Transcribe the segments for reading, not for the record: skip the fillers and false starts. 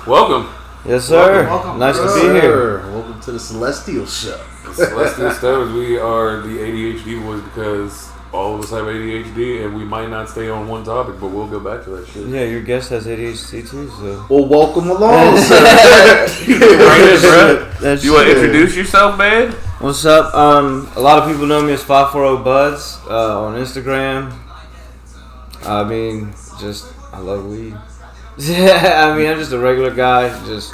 Welcome. Yes, sir. Welcome. Nice to be here. Welcome to the Celestial Show. Celestial Stoners, we are the ADHD boys because all of us have ADHD and we might not stay on one topic, but we'll go back to that shit. Yeah, your guest has ADHD too, so. Well, welcome along, sir. That's You want to introduce yourself, man? What's up? A lot of people know me as 540 Buds on Instagram. I mean, I love weed. Yeah, I mean, I'm just a regular guy. Just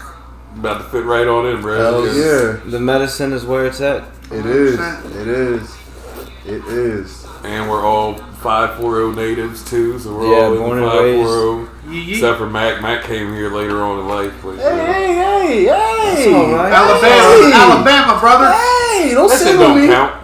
About to fit right on in, bro. Hell yeah. the medicine is where it's at. It is. It is. It is. And we're all 540 natives too, so we're Yeah, all in born the and 540. Except for Mac. Mac came here later on in life. But, Hey. That's all right. Alabama, brother. Hey, don't that say shit with don't me. count.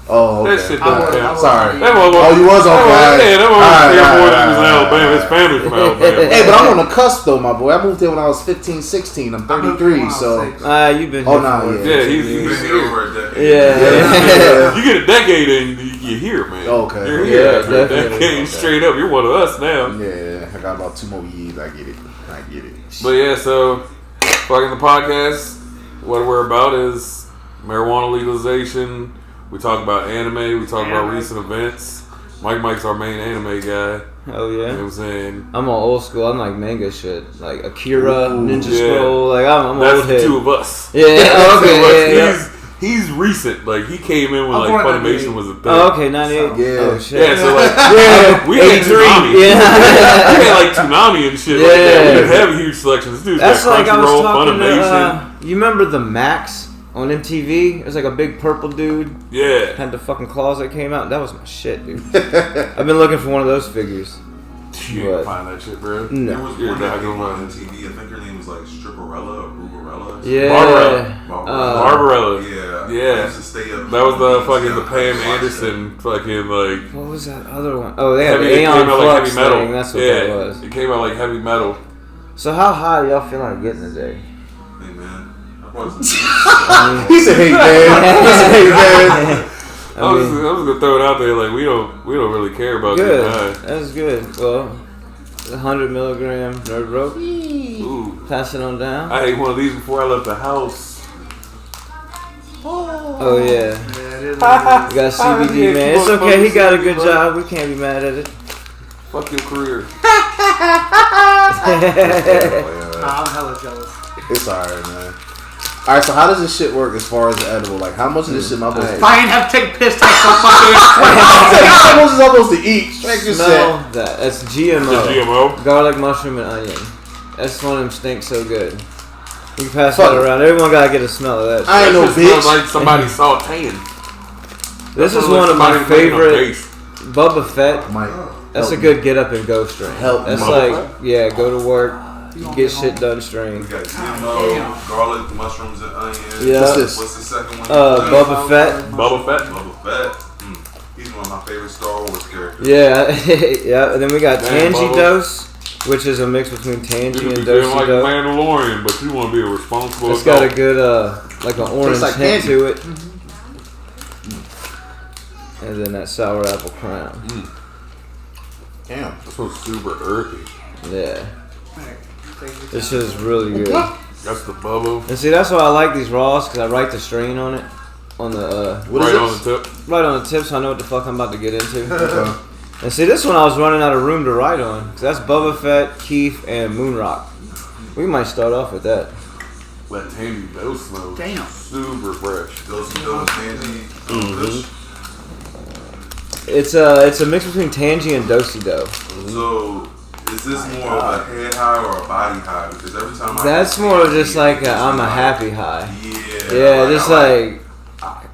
Oh, okay. That shit don't count. Sorry. That motherfucker- Oh, you was on fire. Yeah, that Alright, motherfucker more than he was in alright, Alabama. His family from Alabama. Hey, but I'm on the cusp though, my boy. I moved here when I was 15, 16. I'm 33, so. You've been Oh, here nah, for yeah. Yeah, he's Been here here. over a decade. Yeah. You get a decade and you're here, man. Okay. You're Yeah, here after a definitely. decade straight up. You're one of us now. Yeah, I got about 2 more years. I get it. But yeah, so fucking the podcast, what we're about is marijuana legalization. We talk about anime. We talk about recent events. Mike's our main anime guy. Oh You know what yeah. I'm saying? I'm on old school. I'm like manga shit, like Akira, Ooh, Ninja yeah. Scroll. Like I'm That's old the head. two of us. Yeah. Oh, okay. Yeah, yeah. He's recent. Like he came in when I'm like born in Funimation 98. was a thing. Oh, okay. 98. Yeah. Oh shit. Yeah, so like Yeah. we had 83. Toonami. Yeah. We had like Toonami and shit like that. We Yeah. didn't have a huge selection. This dude's That's got like I was Crunchyroll, talking Funimation. to. You remember the Max on MTV? It was like a big purple dude. Yeah. Had the fucking claws that came out. That was my shit, dude. I've been looking for one of those figures. You can't What? find that shit, bro. There No. was You're one not that came gonna on run. TV. I think her name was like Stripperella or Rubarella. Yeah. Barbarella. Yeah. Yeah. I used to stay up. That was the fucking Yeah, the Pam watch Anderson fucking like What was that other one? Oh, they had heavy. the It came Aeon out like Flux heavy metal. thing. That's what yeah, that was. it came out like heavy metal. So how high do y'all feel like getting today? that. Hey man, I brought some. He said, "Hey man." He said, "Hey man." I was gonna throw it out there like we don't really care about Good. getting high. That's good. Well, 100 milligram nerd rope. Ooh, Pass it on down. I ate one of these before I left the house. Oh yeah. Yeah, We got CBD, Yeah, man. keep It's on okay. He got a focusing, good bro. job. We can't be mad at it. Fuck your career. I'm hella jealous. It's alright, man. Alright, so how does this shit work as far as the edible? Like, how much of this shit am I supposed to Alright. eat? I ain't have to take a piss take so fucking. How much is I supposed to eat? Strike your Smell set. that. That's The GMO. GMO. Garlic, mushroom, and onion. That's one of them stinks so good. You can pass Fuck that it. around. Everyone gotta get a smell of that. I ain't no That shit smells bitch. like somebody sauteing. This is That one smells of like my somebody making a favorite. base. Bubba Fett. Mike, That's a help good get up and go strain. Help That's me. like, Bubba yeah, go to work, get shit done strain. We got GMO, garlic, mushrooms, and onions. Yeah. What's this? What's the second one? Bubba Fett. Bubba Fett. Bubba Fett. He's one of my favorite Star Wars characters. Yeah, yeah. And then we got Damn, Tangy Bubba. Dose, which is a mix between You Tangy could be and feeling like a Dosey Do. Mandalorian, but you want to be a responsible It's got a adult. good, like an orange like hint candy. to it. And then that sour apple crown. Damn. This one's super earthy. Yeah. This shit is really good. That's the Bubba. And see, that's why I like these raws, because I write the strain on it. On the, What is Right on this? the tip. right on the tip, so I know what the fuck I'm about to get into. Okay. And see, this one I was running out of room to write on. 'Cause that's Bubba Fett, Keith, and Moonrock. We might start off with that. That Tangy Dose smells Damn. super fresh. Those Tangy. It's a mix between Tangy and Dosey Do. So, is this more of a head high or a body high? Because every time That's more of just like I'm a happy high. Yeah. Yeah, just like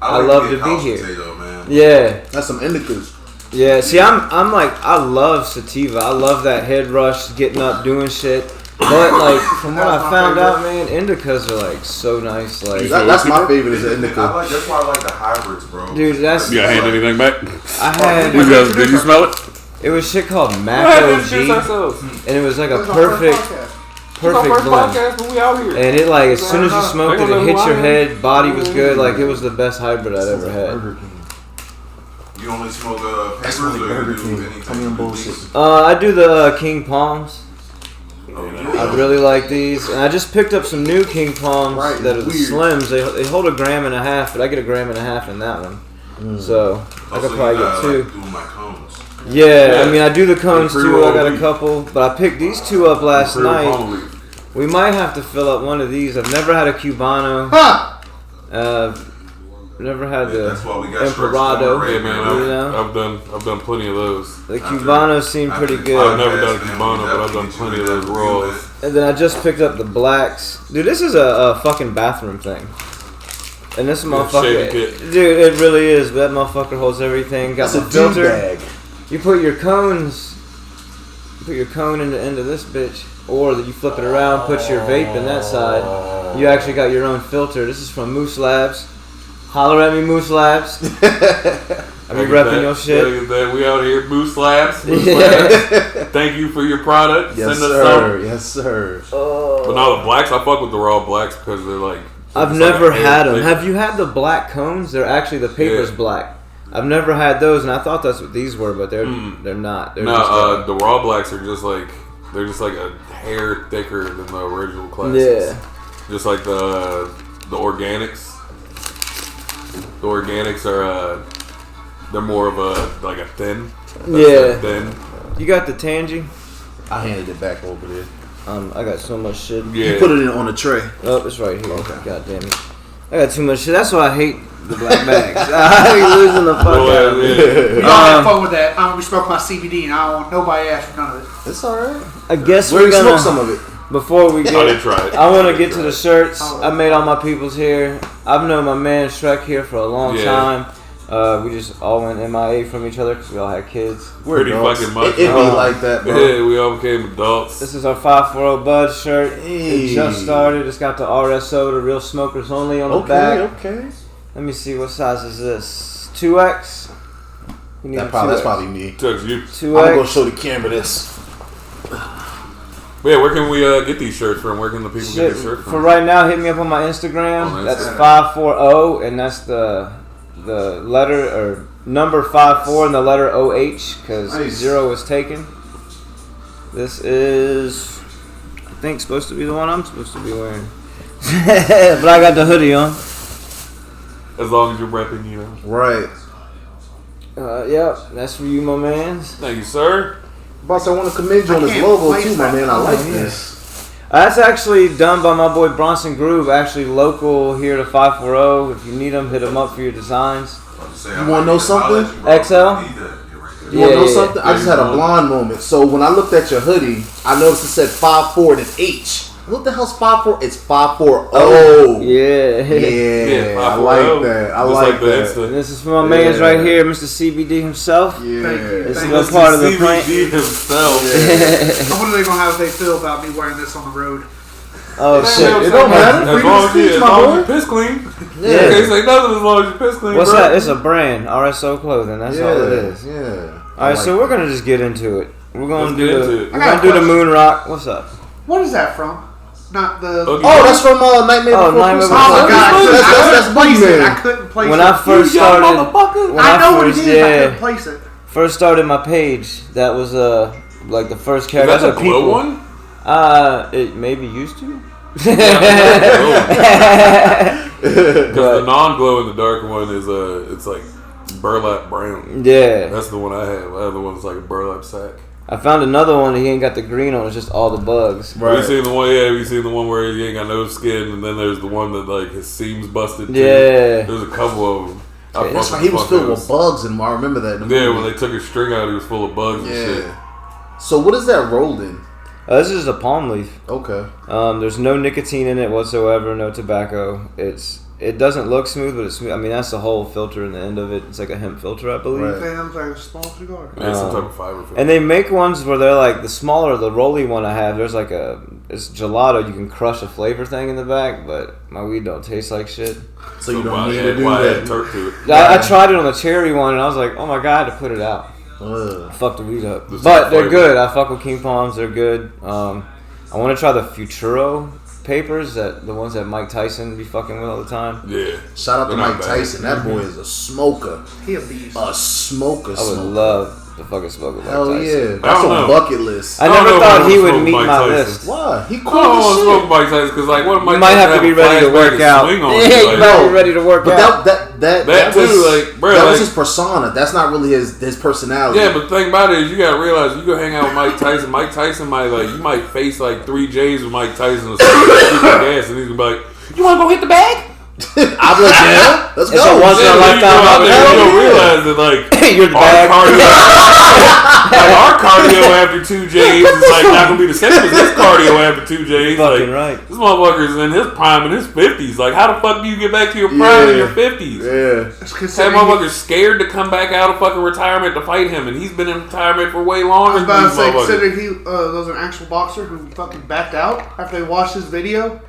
I love get to be couch here. Potato, man. yeah, That's some indicas. yeah. See, I'm like I love sativa. I love that head rush, getting up, doing shit. But like from what I found out, man, indicas are like so nice. Like, That's my favorite is an indica. That's why I like the hybrids, bro. dude, that's You got hand anything back? I had. Did you smell it? It was shit called Go Mac ahead and OG, introduce ourselves. and it was like a This is our first perfect podcast. It's our blend. first podcast, but we out here. And it like as soon as you smoked it, They it gonna hit know your who I am. head. Body was good. Like it was the best hybrid I'd ever had. You only smoke That's papers like or Burger you do King. anything? Tell me I'm bullshit. I do the King Palms. I really like these, and I just picked up some new King Palms that are the Slims. They hold 1.5 grams, but I get 1.5 grams in that one. So I could probably get 2. Like, doing my cones. Yeah, I mean I do the cones too. I got a couple, but I picked these 2 up last night. We might have to fill up one of these. I've never had a Cubano. Never had the Emperado. Yeah, man, I've done plenty of those. The Cubanos seem pretty good. I've never done a Cubano, but I've done plenty of those raws. And then I just picked up the blacks. Dude, this is a fucking bathroom thing. And this motherfucker, dude, it really is. That motherfucker holds everything. Got That's the filter. Bag. You put your cones. You put your cone in the end of this bitch, or that you flip it around, put your vape in that side. You actually got your own filter. This is from Moose Labs. Holler at me, Moose Labs. I be repping your shit. We out here, Moose Labs. Moose Labs. Thank you for your product. Yes, Send us sir. some. Yes, sir. But no, the blacks, I fuck with the raw blacks because they're like. I've never had them. Have you had the black cones? They're actually, the paper's black. I've never had those, and I thought that's what these were, but they're not. They're just the raw blacks are just like a hair thicker than the original classics. Yeah. Just like the organics. The organics are they're more of a thin. Yeah. Thin. You got the Tangy? I handed it back over there. I got so much shit. Yeah. You put it in on the tray. Oh, it's right here. Okay. God damn it. I got too much shit. That's why I hate the black bags. I be losing the fuck out of it. We don't have fun with that. I don't smoke my CBD, and I don't want nobody ask for none of it. It's alright. I guess we're gonna gonna smoke some of it. Before we get, I didn't try it. I want to get to the shirts. I made all my peoples here. I've known my man Shrek here for a long time. We just all went MIA from each other because we all had kids. We're pretty adults. fucking much. It be like that, bro. Yeah, we all became adults. This is our 540 Bud shirt. Hey. It just started. It's got the RSO, the real smokers only on the back. Okay. Let me see, what size is this? 2X? That's probably me. Took you. 2X. I'm gonna show the camera this. But yeah, where can we get these shirts from? Where can the people get these shirts from? For right now, hit me up on my Instagram. That's 540, and that's the letter or number 54 and the letter OH because 0 is taken. This is, I think, supposed to be the one I'm supposed to be wearing. But I got the hoodie on. As long as you're repping, you know. Right. Yep, that's for you, my mans. Thank you, sir. Boss, I want to commend you on this logo too, my man. I like this. That's actually done by my boy Bronson Groove, actually local here to 540. If you need them, hit them up for your designs. You want to know something? XL? You want to know something? I just had a blonde moment. So when I looked at your hoodie, I noticed it said 54 and an H. What the hell's 54? It's 540. Yeah, I like that. I like that. And this is for my man's right here, Mr. CBD himself. Yeah, this is a part of the prank. CBD himself. I wonder they gonna how they feel about me wearing this on the road. Oh shit! It don't matter. As long as you piss clean. Yeah. You can't say nothing as long as you piss clean. What's bro. that? It's a brand, RSO Clothing. That's all it is. Yeah. All right, so we're gonna just get into it. We're gonna do the moon rock. What's up? What is that from? Not the. Oh, that's from Nightmare Before Christmas. Oh my god! That's Boogie Man. I couldn't place it. When I first started, I know what it is. I couldn't place it. First started my page. That was like the first character. Is that the glow one? It maybe used to. Because the non-glow in the dark one is it's like burlap brown. Yeah, that's the one I have. I have the one that's like a burlap sack. I found another one that he ain't got the green on. It's just all the bugs. Right. Have you seen the one? Yeah, have you seen the one where he ain't got no skin, and then there's the one that like his seams busted. Too. Yeah, there's a couple of them. That's right. He was filled with bugs, and I remember that. In the movie. When they took his string out, he was full of bugs and shit. So what is that rolled in? This is a palm leaf. Okay. There's no nicotine in it whatsoever. No tobacco. It doesn't look smooth, but it's smooth. I mean, that's the whole filter in the end of it. It's like a hemp filter, I believe. Right. It's like a small cigar. Yeah, some type of fiber filter. And they make ones where they're like the smaller, the rolly one I have. There's like it's gelato. You can crush a flavor thing in the back, but my weed don't taste like shit. So you don't need to do that. I tried it on the cherry one, and I was like, oh my god, to put it out. Fuck the weed up. But they're good. I fuck with King Palms. They're good. I want to try the Futuro papers, the ones that Mike Tyson be fucking with all the time. Yeah. Shout out to Mike Tyson. That boy is a smoker. He a beast. A smoker. I would love. to fucking smoke with Mike Hell Tyson. yeah. That's don't on know. bucket list. I never don't know if thought I he wanna would smoke meet Mike my Tyson. list. Why? He I cool don't want to as smoke shit. Mike Tyson because like what am I? You might have to be ready to work out. Swing on Yeah, you, you like, might be ready to work But out. that too, was, like, bro, that like- was his persona. That's not really his personality. Yeah, but the thing about it is you gotta realize you go hang out with Mike Tyson. Mike Tyson might you might face like 3 J's with Mike Tyson or something, gas, and he's gonna be like, "You want to go hit the bag?" I'll be like, yeah, let's It's go. a once in a Yeah, then you go lifetime out there, you opportunity. don't realize that like You're the our bag. cardio, like our cardio after 2 J's is like not gonna be the same as his cardio after 2 J's. Fucking Like, right. this motherfucker's in his prime in his 50s. Like, how the fuck do you get back to your prime in your 50s? Yeah. It's That considering motherfucker's scared to come back out of fucking retirement to fight him, and he's been in retirement for way I longer was than about to these say, motherfuckers. considering he was an actual boxer who fucking backed out after they watched his video,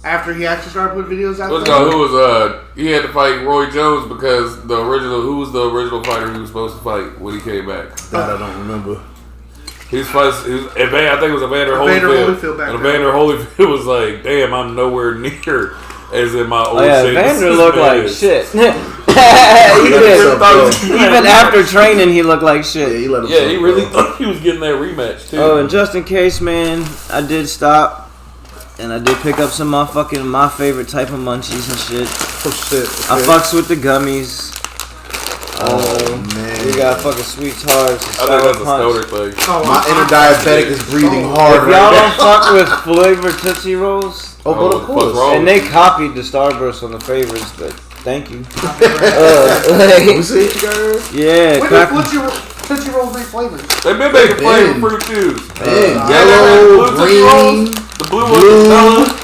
after he actually started putting videos out Let's there. go. Who was he had to fight Roy Jones because who was the original fighter he was supposed to fight when he came back? That I don't remember. I think it was Evander Evander Holyfield. Holyfield back And there. Evander Holyfield was like, "Damn, I'm nowhere near as in my old Oh yeah, shape." Vander as looked this man like is." shit. he let did. himself go. Even after training, he looked like Yeah, shit. he let him. Yeah, he really thought he was getting that rematch too. Oh, and just in case, man, I did stop. And I did pick up some my favorite type of munchies and shit. Oh shit. I Okay. fucks with the gummies. Oh man. We got fucking sweet tarts. I think that's a stoner thing. Oh, My inner diabetic is breathing If hard y'all right don't fuck with flavored Tootsie Rolls, now. Oh, but Oh, of what's course. wrong? and they copied the Starburst on the favorites, but thank you. We see it, girl. Yeah, When crack- did Tootsie Rolls make flavors? They've been making flavor been. fruit chews. Man, Yeah, yellow, blue Tootsie Rolls, green. the blue blue. ones, vanilla.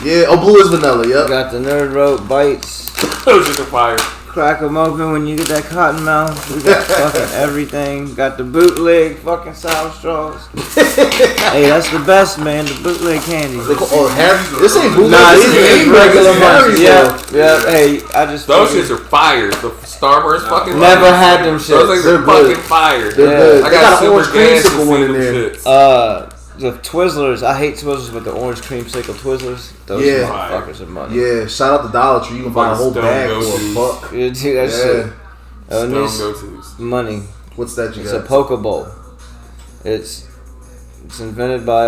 Yeah. Oh, blue is vanilla. Yep. got the Nerd Rope bites. Those are the fire. Crack them open when you get that cotton mouth. We got fucking everything. Got the bootleg fucking sour straws. Hey, that's the best, man. The bootleg candy. Oh, Harry. This ain't blue. Nah, this these is are regular Harry's, ones. Yeah, yeah. Hey, I just Those fucking shits are fire. The Starburst fucking never fire. had them Those shits. things They're are good. fucking fire. They're Yeah. good. I They got got an super orange gas to creamsicle see one in them there. shits. The Twizzlers. I hate Twizzlers, but the orange creamsicle Twizzlers. Those Yeah. motherfuckers are money. Yeah. Shout out to Dollar Tree. You can buy a whole Stone bag for go-tos. a buck. Yeah, dude, that Yeah. shit. Oh, and Stone this go-tos. money. What's that you It's a got? poke bowl. It's invented by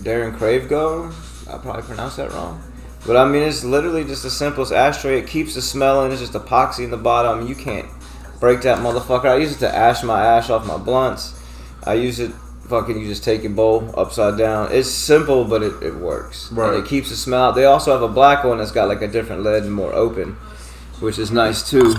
Darren Cravegoer. I probably pronounced that wrong. But I mean, it's literally just the simplest ashtray. It keeps the smell in. It's just epoxy in the bottom. You can't break that motherfucker. I use it to ash my ash off my blunts. I use it, you just take your bowl upside down. It's simple, but it works. Right. And it keeps the smell out. They also have a black one that's got like a different lid and more open, which is nice too.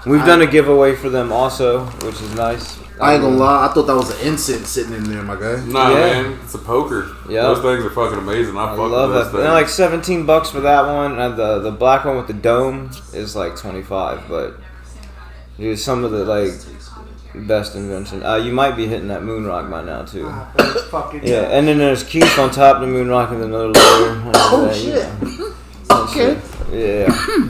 We've done a giveaway for them also, which is nice. I ain't gonna lie. I thought that was an incense sitting in there, my guy. Nah, Yeah. man, it's a poker. Yeah. Those things are fucking amazing. I I fuck love with that. those They're things. like $17 for that one, and the black one with the dome is like 25. But dude, some of the like best invention. You might be hitting that moon rock by now too. Fucking Yeah, and then there's Keith on top of the moon rock and another layer. Oh that, you shit. know. Okay. Yeah.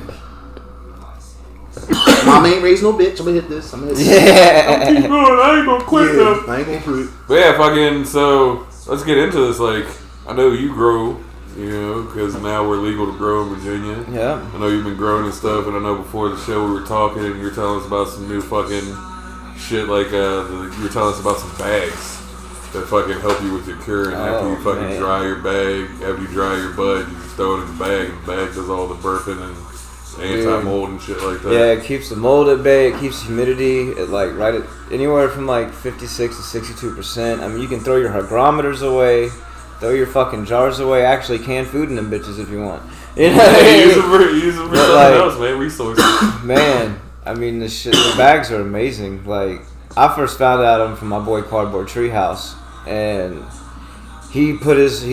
Mama ain't raised no bitch. I'm gonna hit this. I'm gonna hit this. Yeah. Keep going. I ain't gonna quit Yeah, though. I ain't gonna quit. But yeah, fucking. So let's get into this. Like, I know you grow, you know, because now we're legal to grow in Virginia. Yeah. I know you've been growing and stuff, and I know before the show we were talking, and you were telling us about some new fucking shit. Like, you were telling us about some bags that fucking help you with your curing. After you fucking man. dry your bag, after you dry your bud, you just throw it in the bag, and the bag does all the burping and anti-mold and shit like that. Yeah, it keeps the mold at bay. It keeps humidity at like right at anywhere from like 56 to 62%. I mean, you can throw your hygrometers away, throw your fucking jars away. Actually, can food in them bitches if you want. You know, what I Hey, mean? use them for But, something like- else, man. Resources. Man, I mean, the bags are amazing. Like, I first found out them from my boy Cardboard Treehouse, and he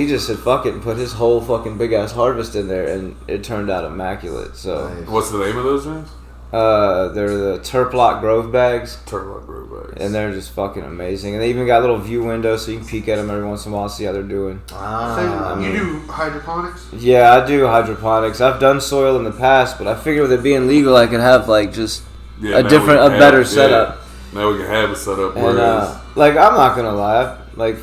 just said fuck it and put his whole fucking big ass harvest in there, and it turned out immaculate. So, Nice. What's the name of those things? they're the Turplock Grove bags. Turlock Grove bags. And they're just fucking amazing. And they even got little view windows so you can peek at them every once in a while, see how they're doing. Ah. you do hydroponics? Yeah, I do hydroponics. I've done soil in the past, but I figured with it being legal, I could have like just Yeah, a now different, we a can better have- setup. Yeah, now we can have a setup. And Whereas, like, I'm not gonna lie, like,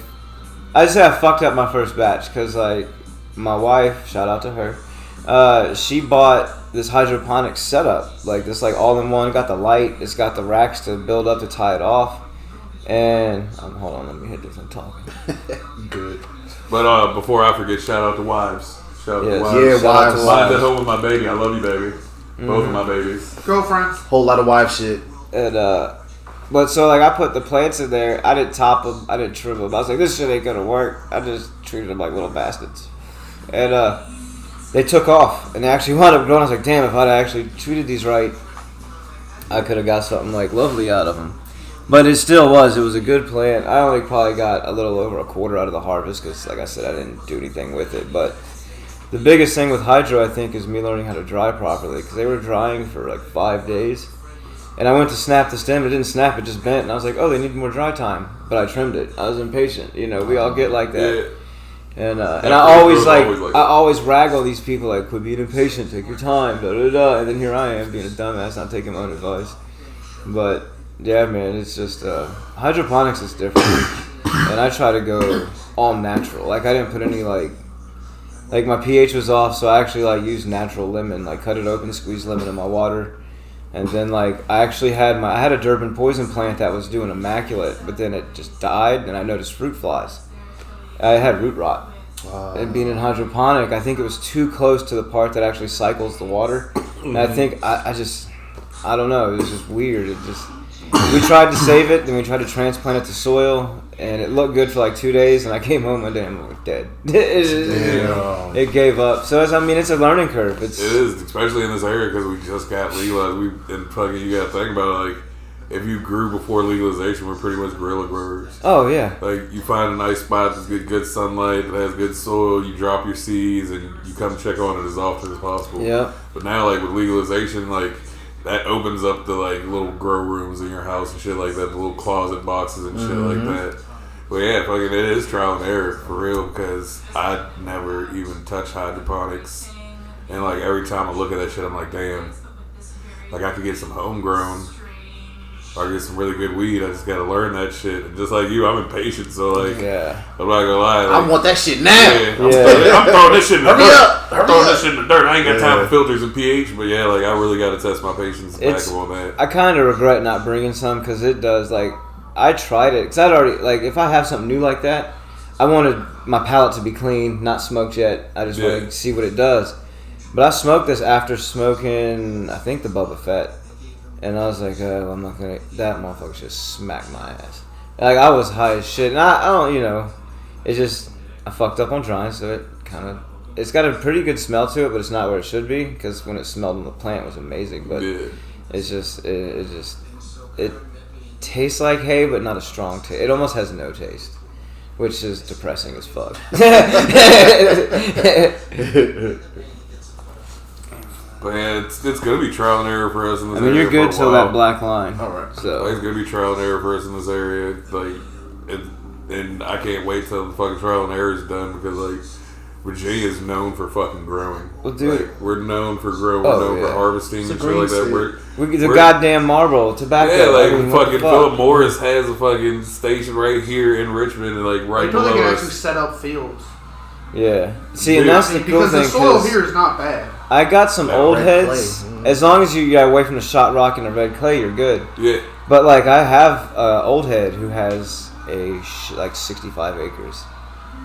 I say I fucked up my first batch because like my wife, shout out to her, she bought this hydroponic setup, like this like all in one. Got the light, it's got the racks to build up to tie it off, And hold on, let me hit this. I'm talking. Good. But before I forget, shout out to wives. Shout out to wives. Yeah, wives. Wives at home with my baby. I love you, baby. Both of my babies. Girlfriends. Whole lot of wife shit. And but so like I put the plants in there. I didn't top them. I didn't trim them. I was like, this shit ain't gonna work. I just treated them like little bastards. And they took off, and they actually wound up growing. I was like, damn, if I'd actually treated these right, I could have got something like lovely out of them. But it still was. It was a good plant. I only probably got a little over a quarter out of the harvest because, like I said, I didn't do anything with it. But the biggest thing with hydro, I think, is me learning how to dry properly because they were drying for like 5 days. And I went to snap the stem. It didn't snap. It just bent. And I was like, oh, they need more dry time. But I trimmed it. I was impatient. You know, we all get like that. Yeah. And I always I always rag all these people like, quit being impatient, take your time, da da da. And then here I am being a dumbass, not taking my own advice. But yeah, man, it's just hydroponics is different, and I try to go all natural. Like I didn't put any like my pH was off, so I actually like used natural lemon, like cut it open, squeeze lemon in my water, and then like I actually had a Durban poison plant that was doing immaculate, but then it just died, and I noticed fruit flies. I had root rot. And being in hydroponic, I think it was too close to the part that actually cycles the water. And I think I don't know, it was just weird. We tried to save it, then we tried to transplant it to soil, and it looked good for like 2 days, and I came home one day and it was dead. It gave up. So it's a learning curve. It is, especially in this area because we just got legalized. You got to think about it, like, if you grew before legalization, we're pretty much guerrilla growers. Oh, yeah. Like, you find a nice spot that's good sunlight, that has good soil, you drop your seeds, and you come check on it as often as possible. Yeah. But now, like, with legalization, like, that opens up the, like, little grow rooms in your house and shit like that, the little closet boxes and shit like that. But yeah, fucking, it is trial and error, for real, because I never even touched hydroponics. And, like, every time I look at that shit, I'm like, damn, like, I could get some homegrown. Or get some really good weed. I just gotta learn that shit. And just like you, I'm impatient, so like, yeah. I'm not gonna lie. Like, I want that shit now. I'm throwing this shit in the dirt. I'm throwing this shit in the dirt. I ain't got time for filters and pH, but yeah, like I really gotta test my patience back on that. I kind of regret not bringing some because it does. Like, I tried it because I'd already like if I have something new like that, I wanted my palate to be clean, not smoked yet. I just want to see what it does. But I smoked this after smoking, I think, the Bubba Fett. And I was like, oh, I'm not gonna. That motherfucker just smacked my ass. Like I was high as shit, and I don't, it's just I fucked up on drying, so it's got a pretty good smell to it, but it's not where it should be because when it smelled in the plant, it was amazing. But it's just it tastes like hay, but not a strong taste. It almost has no taste, which is depressing as fuck. But yeah, it's gonna be trial and error for us in this area. I mean, you're good till that black line. All right. So it's gonna be trial and error for us in this area. Like, and I can't wait till the fucking trial and error is done because like Virginia is known for fucking growing. Well, dude, like, we're known for growing. We're known for harvesting and shit like that. We're goddamn Marlboro tobacco. Yeah, like fucking Philip Morris has a fucking station right here in Richmond, and like right below us. They can actually set up fields. Yeah. See, and that's the cool thing. Because the soil here is not bad. I got some old heads. As long as you get away from the shot rock and the red clay, you're good. Yeah. But like I have an old head who has like 65 acres,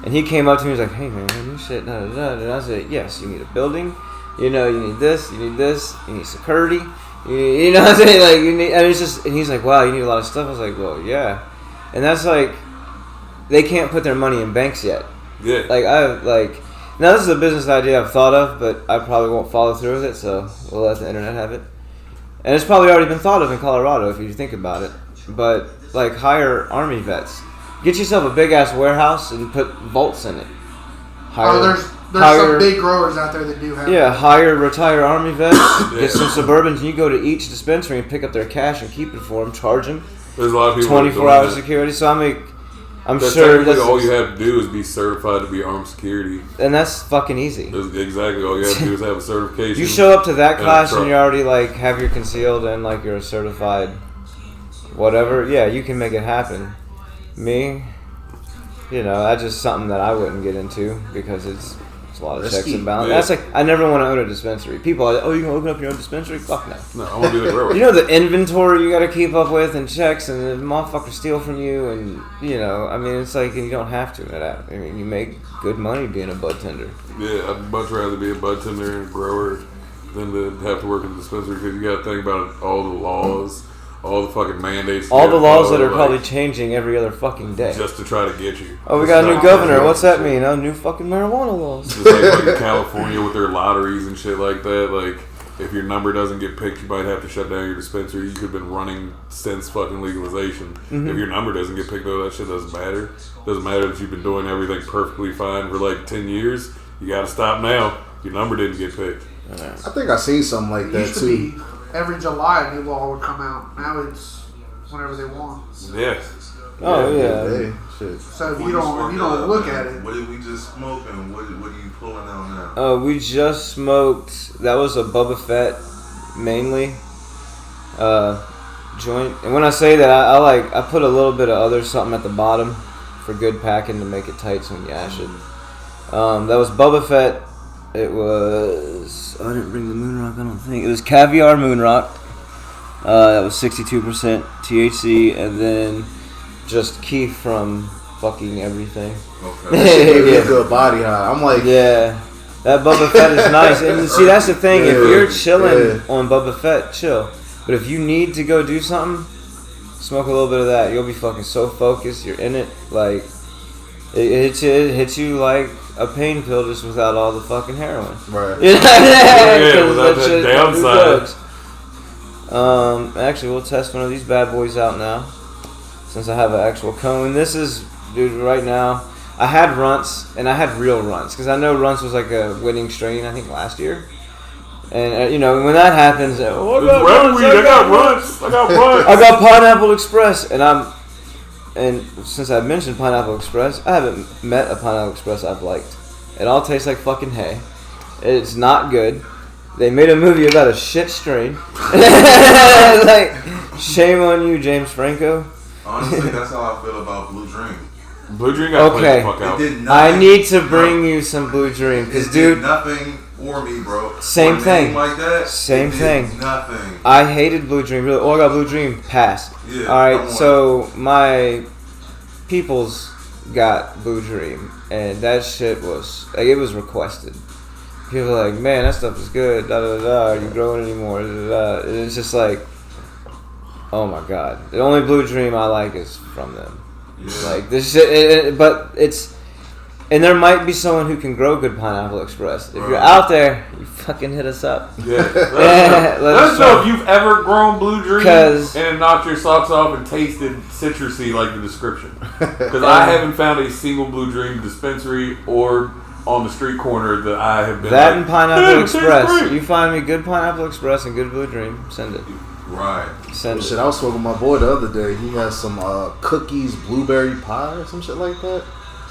and he came up to me and was like, "Hey man, you shit." Da, da, da. And I said, "Yes, you need a building. You need this. You need this. You need security. You know what I'm saying? Like you need." And it's just, and he's like, "Wow, you need a lot of stuff." I was like, "Well, yeah." And that's like, they can't put their money in banks yet. Yeah. Now this is a business idea I've thought of, but I probably won't follow through with it, so we'll let the internet have it. And it's probably already been thought of in Colorado if you think about it. But like hire Army vets. Get yourself a big ass warehouse and put vaults in it. There's some big growers out there that do have that. Hire retired Army vets, get some Suburbans, and you go to each dispensary and pick up their cash and keep it for them, charge them. There's a lot of people 24-hour security, so I'm that's sure all you have to do is be certified to be armed security. And that's fucking easy. That's exactly all you have to do is have a certification. You show up to that class and you already like have your concealed and like you're a certified whatever. Yeah, you can make it happen. Me, that's just something that I wouldn't get into because it's It's a lot of Risky. checks and balances. Yeah. That's like, I never want to own a dispensary. People are like, oh, you can open up your own dispensary? Fuck no. No, I want to be the grower. You know the inventory you got to keep up with and checks, and the motherfuckers steal from you, and you know, I mean, it's like you don't have to. I mean, you make good money being a bud tender. Yeah, I'd much rather be a bud tender and a grower than to have to work in the dispensary because you got to think about all the laws, all the fucking mandates, All the laws that are like, probably changing every other fucking day. just to try to get you. Oh, we It's got a not new governor. just What's that shit. mean? Oh, new fucking marijuana laws. Just like fucking California with their lotteries and shit like that. Like, if your number doesn't get picked, you might have to shut down your dispensary. You could have been running since fucking legalization. Mm-hmm. If your number doesn't get picked, though, that shit doesn't matter. Doesn't matter that you've been doing everything perfectly fine for like 10 years. You got to stop now. Your number didn't get picked. I think I seen something like It that used to too. be every July a new law would come out. Now it's whenever they want. Yeah. Oh yeah. Hey, shit. So if you don't look at it, What did we just smoke and what are you pulling out now? We just smoked. That was a Boba Fett mainly joint. And when I say that, I put a little bit of other something at the bottom for good packing to make it tight so when you ash it. That was Boba Fett. It was, I didn't bring the moon rock, I don't think. It was caviar moon rock. That was 62% THC, and then just Keef from fucking everything. Okay. That shit gave me Yeah. a good body high. I'm like, Yeah, that Boba Fett is nice. And see, that's the thing. If Yeah, you're chilling yeah. on Boba Fett, chill. But if you need to go do something, smoke a little bit of that. You'll be fucking so focused. You're in it. Like, it hits you like a pain pill just without all the fucking heroin. right. You know what I mean? 'Cause without that shit is downside. drugs. Actually, we'll test one of these bad boys out now. Since I have an actual cone. This is, dude, right now. I had runts, and I had real runts. Because I know runts was like a winning strain, I think, last year. And, you know, when that happens, oh, I got runts, I got runs. I got runs. I got Pineapple Express. And since I mentioned Pineapple Express, I haven't met a Pineapple Express I've liked. It all tastes like fucking hay. It's not good. They made a movie about a shit strain. Like, shame on you, James Franco. Honestly, that's how I feel about Blue Dream. Blue Dream got Okay. played the fuck It out. did nothing. I need to bring you some Blue Dream. Because, It dude, did nothing for me, bro. Same For a thing. name like that. Same it did thing. Nothing. I hated Blue Dream. Really. Oh, I got Blue Dream. Pass. Yeah, Alright, come on. so my peoples got Blue Dream. And that shit was, like, it was requested. People were like, man, that stuff is good. Da da da da. Are you growing anymore? Da, da, da. And it's just like, oh my god. The only Blue Dream I like is from them. Yeah. Like, this shit, but it's, and there might be someone who can grow good Pineapple Express. If you're Right. out there, you fucking hit us up. Yeah. Let Let us us know know. if you've ever grown Blue Dream 'Cause- and it knocked your socks off and tasted citrusy like the description. Because I haven't found a single Blue Dream dispensary or on the street corner that I have been That like, and Pineapple "Man, it tastes Express. great." You find me good Pineapple Express and good Blue Dream, send it. Right. Send Shit, it. I was smoking with my boy the other day. He has some cookies, blueberry pie or some shit like that.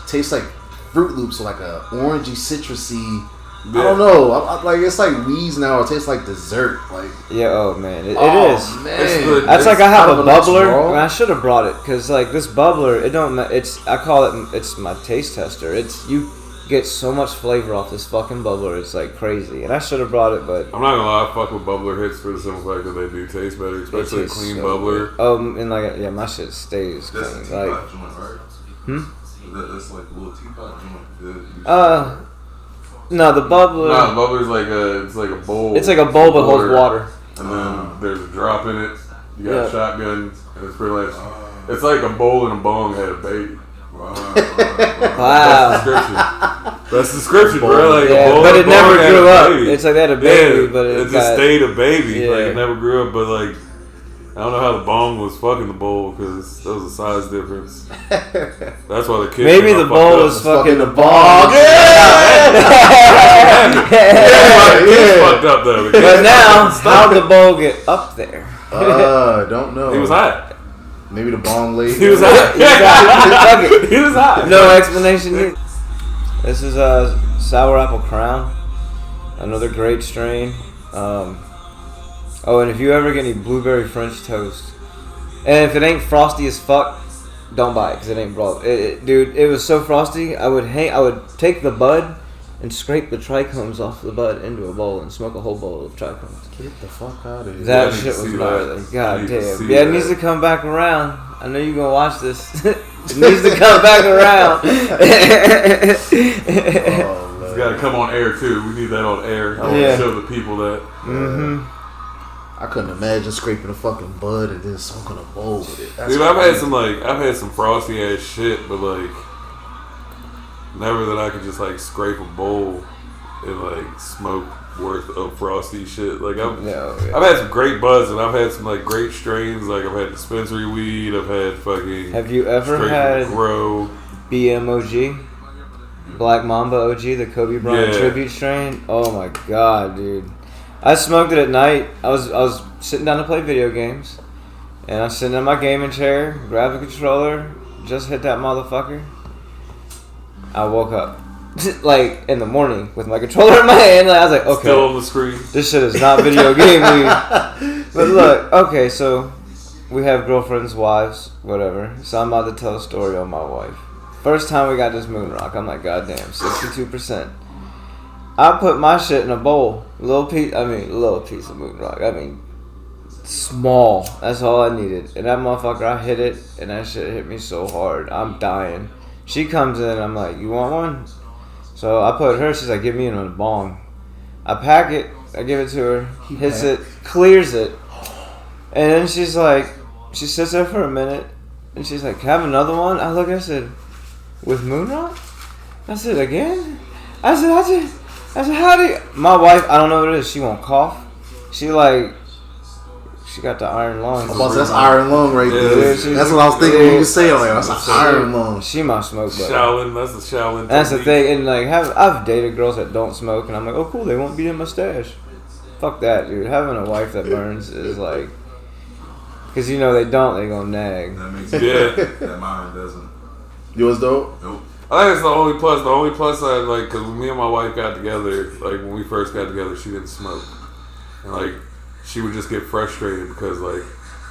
Tastes like Fruit Loops, like a orangey, citrusy. Yeah. I don't know. I like it's like Weez now. It tastes like dessert. Like Yeah, oh man, it oh, is. Man. It's the- That's like I have I a don't know if it's bubbler. raw. And I should have brought it because like this bubbler, it don't. It's I call it. It's my taste tester. It's you get so much flavor off this fucking bubbler. It's like crazy. And I should have brought it, but I'm not gonna lie, I fuck with bubbler hits for the simple fact that they do taste better, especially a tastes clean so bubbler. good. And like yeah, my shit stays That's a clean. teapot Like joint, right? Hmm? That's like a little teapot joint. no, the bubbler. No, the bubbler's like it's like a bowl. It's like a bowl but holds water. And then there's a drop in it. You got Yeah. a shotgun, and it's pretty much. It's like a bowl and a bong had a baby. That's Wow. the description. That's the description, bro. Like a Yeah, bowl but and it a never bong had grew a up. baby. It's like they had a baby, Yeah, but it just got- stayed a baby. Yeah. Like it never grew up, but like. I don't know how the bong was fucking the bowl because there was a size difference. That's why the kid. Maybe came the out bowl fucked was up. fucking the bong. bong. Yeah, the kid's fucked up though. The But kid's now, fucking how'd stuck. the bowl get up there? Don't know. He was hot. Maybe the bong lady. He was hot. Fuck it. He was hot. No explanation needed. This is a Sour Apple Crown, another great strain. Oh, and if you ever get any blueberry French toast, and if it ain't frosty as fuck, don't buy it because it ain't brought. Dude, it was so frosty. I would take the bud and scrape the trichomes off the bud into a bowl and smoke a whole bowl of trichomes. Get the fuck out of here. That shit was gnarly. God damn. Yeah, it needs to come back around. I know you're gonna watch this. It needs to come back around. It's gotta come on air too. We need that on air. I want to show the people that. I couldn't imagine scraping a fucking bud and then smoking a bowl with it. That's Dude, I've had some frosty ass shit, but like never that I could just like scrape a bowl and like smoke worth of frosty shit. Like I've had some great buds and I've had some like great strains. Like I've had dispensary weed. I've had fucking. Have you ever had Grow BMOG? Black Mamba OG, the Kobe Bryant tribute strain. Oh my god, dude! I smoked it at night. I was sitting down to play video games, and I'm sitting in my gaming chair, grabbed the controller, just hit that motherfucker. I woke up like in the morning with my controller in my hand. Like, I was like, okay, still on the screen. This shit is not video game weed. But look, okay, so we have girlfriends, wives, whatever. So I'm about to tell a story on my wife. First time we got this moon rock, I'm like, goddamn, 62%. I put my shit in a bowl, little piece of moon rock. I mean, small. That's all I needed. And that motherfucker, I hit it, and that shit hit me so hard. I'm dying. She comes in, I'm like, you want one? So I put her. She's like, give me a bong. I pack it. I give it to her. Hits it, clears it, and then she's like, she sits there for a minute, and she's like, can I have another one? I look. I said, with moon rock? I said, again? I said, how do you... My wife, I don't know what it is. She won't cough. She got the iron lung. That's iron lung right there. That's what I was thinking when you say it. Like, that's an iron lung. She my smoke buddy. Shaolin, that's the Shaolin. That's the thing. And like, I've dated girls that don't smoke, and I'm like, oh cool, they won't be in my stash. Fuck that, dude. Having a wife that burns is like, because you know they gonna nag. That makes sense. That mine doesn't. Yours though? Nope. I think it's the only plus. The only plus I like, because when me and my wife got together, like when we first got together, she didn't smoke, and like she would just get frustrated because like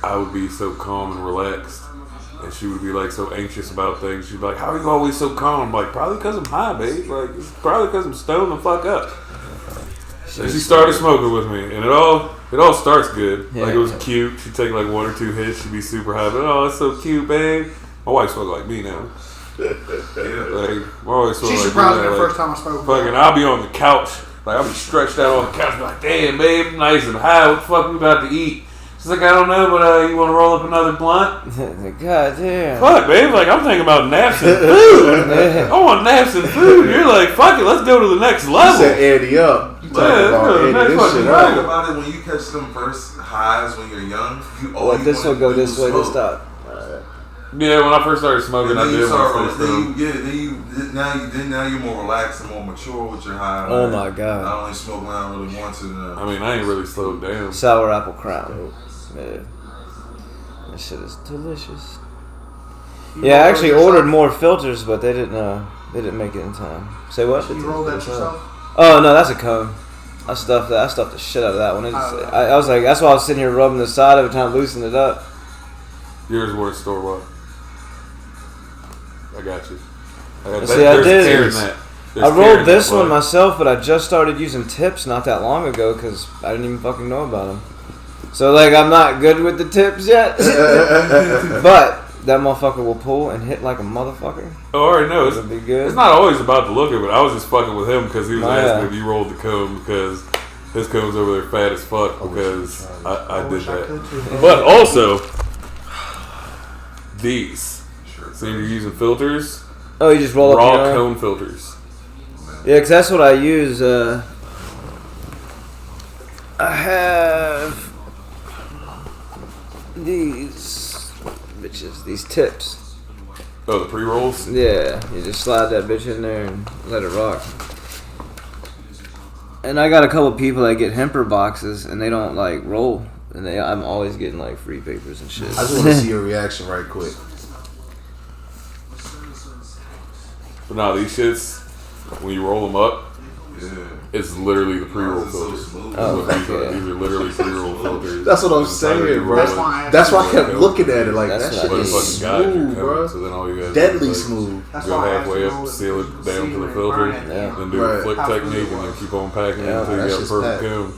I would be so calm and relaxed, and she would be like so anxious about things. She'd be like, "How are you always so calm?" I'm like, "Probably because I'm high, babe. Like it's probably because I'm stoned the fuck up." And she started smoking with me, and it all starts good. Yeah. Like it was cute. She'd take like 1 or 2 hits. She'd be super high, but oh, it's so cute, babe. My wife smoked like me now. Like my wife smoked She like surprised me. me the Like, first time I spoke. fucking, I'll be on the couch. Like I'll be stretched out on the couch, be like, damn, babe, nice and high. What the fuck we about to eat? She's like, I don't know, but you want to roll up another blunt? God damn. Fuck, babe. Like I'm thinking about naps and food. I want naps and food. You're like, fuck it, let's go to the next level. You said Eddie up. You talking about Eddie this shit Think up. about it, when you catch them first highs when you're young, you What, always this will go this way, this stop. Yeah, when I first started smoking, I then you did start, want to now you're more relaxed and more mature with your high. Oh my god. I only smoke when I really want to now. I mean, I ain't really slowed down. Sour apple crown. Yeah. That shit is delicious. Yeah, I actually ordered more filters, but they didn't make it in time. Say what? You rolled that yourself? Oh no, that's a cone. I stuffed the shit out of that one. I was like, that's why I was sitting here rubbing the side every time, loosening it up. Yours worth store bought. I got you. I rolled this one myself, but I just started using tips not that long ago because I didn't even fucking know about them. So like, I'm not good with the tips yet, but that motherfucker will pull and hit like a motherfucker. Oh, I already know. It'll be good. It's not always about the look of it. I was just fucking with him because he was asking if you rolled the cone because his cone's over there fat as fuck because I did that. But also, these. So you're using filters? Oh, you just roll raw up your cone filters. Yeah, because that's what I use. I have these bitches, these tips. Oh, the pre-rolls? Yeah, you just slide that bitch in there and let it rock. And I got a couple people that get Hemper boxes and they don't like roll, and I'm always getting like free papers and shit. I just want to see your reaction right quick. But no, these shits, when you roll them up, It's literally the pre-roll It's so filter. smooth. These are literally pre-roll filters. That's what I'm saying, bro. That's why I kept looking at it like That's that not shit But is fucking guys, you're smooth, bro. coming, so then all you guys Deadly do is, smooth. That's go why I halfway have to up, know seal it the down to the sealer, filter, burn it. Yeah. then do Right. a flick How technique, smooth it and then was. keep on packing Yeah, until that you got a shit's perfect packed. cone.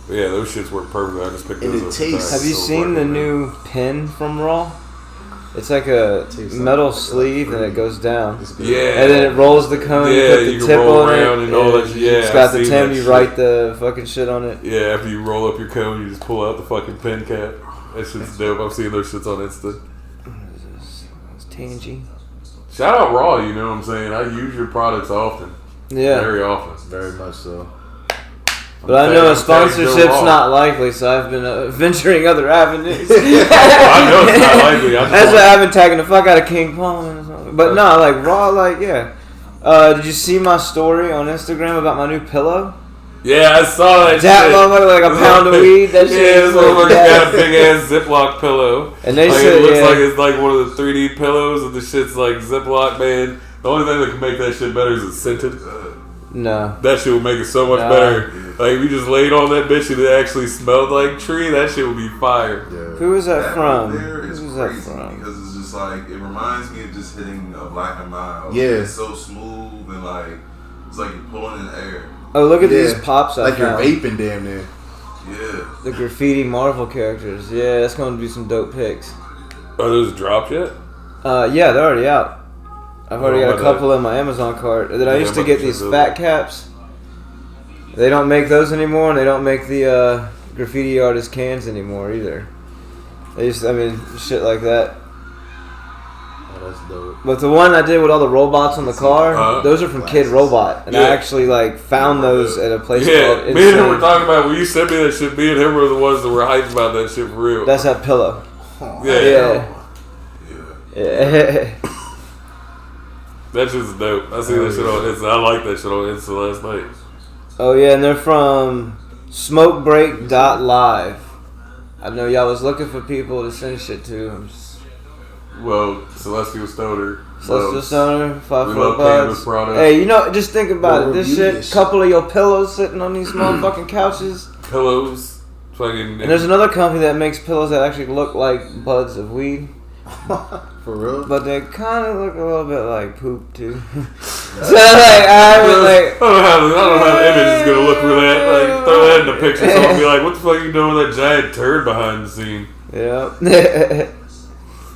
But yeah, those shits work perfectly. I just picked And those it up. tastes- Have you So seen the fucking new pin from Raw? It's like a metal sleeve and it goes down. good. Yeah. And then it rolls the cone, Yeah, you put the you can tip roll on around it. and all that shit. Yeah, it's got I've the seen tip, that you shit. write the fucking shit on it. Yeah, after you roll up your cone, you just pull out the fucking pin cap. That shit's dope. I've seen those shits on Insta. It's tangy. Shout out Raw, you know what I'm saying? I use your products often. Yeah. Very often. Very much so. But I know a I'm tagging Joe sponsorship's Raw. not likely, so I've been venturing other avenues. I know it's not likely. I just That's want- why I've been tagging the fuck out of King Palm or something. But no, like Raw, like yeah. Did you see my story on Instagram about my new pillow? Yeah, I saw that That shit. motherfucker like a pound of weed. That shit. Yeah, is this motherfucker like, got a big ass Ziploc pillow. And they like, said, it looks yeah. like it's like one of the 3D pillows, and the shit's like Ziploc, man. The only thing that can make that shit better is it's scented. No. That shit would make it so much Nah. better. Like if you just laid on that bitch and it actually smelled like tree, that shit would be fire. Yeah. Who is that That from? right there is Who's that crazy from? because it's just like it reminds me of just hitting a Black and Mild. Yeah. It's so smooth and like it's like you're pulling in air. Oh, look at Yeah. these pops I Like you're found. vaping damn near. Yeah. The graffiti Marvel characters. Yeah, that's going to be some dope pics. Are those dropped yet? Yeah, they're already out. I've already Oh, got a my couple in my Amazon cart. And then I Yeah, used to but get check these those fat out. caps. They don't make those anymore, and they don't make the graffiti artist cans anymore either. They used, shit like that. Oh, that's dope. But the one I did with all the robots on the car, those are from Kid Robot, and I Yeah. actually like found those at a place Yeah, called me and him Insane. were talking about when you sent me that shit. Me and him were the ones that were hyped about that shit for real. That's that pillow. yeah, Yeah. Yeah. Yeah. that shit's dope. I see that shit on Insta. I like that shit on Insta last night. Oh yeah, and they're from smokebreak.live. I know y'all was looking for people to send shit to. I'm just, Well, Celestial Stoner. Celestial Stoner, We 5 love foot Cannabis buds. products. Hey, you know, just think about We'll it. This review shit, this. couple of your pillows sitting on these motherfucking couches. Pillows. Fucking. And there's another company that makes pillows that actually look like buds of weed, For real? but they kind of look a little bit like poop too. So like, I was like, I don't know how the image is gonna look for that. Like, throw that in the picture so I'll be like, what the fuck are you doing with that giant turd behind the scene? yeah.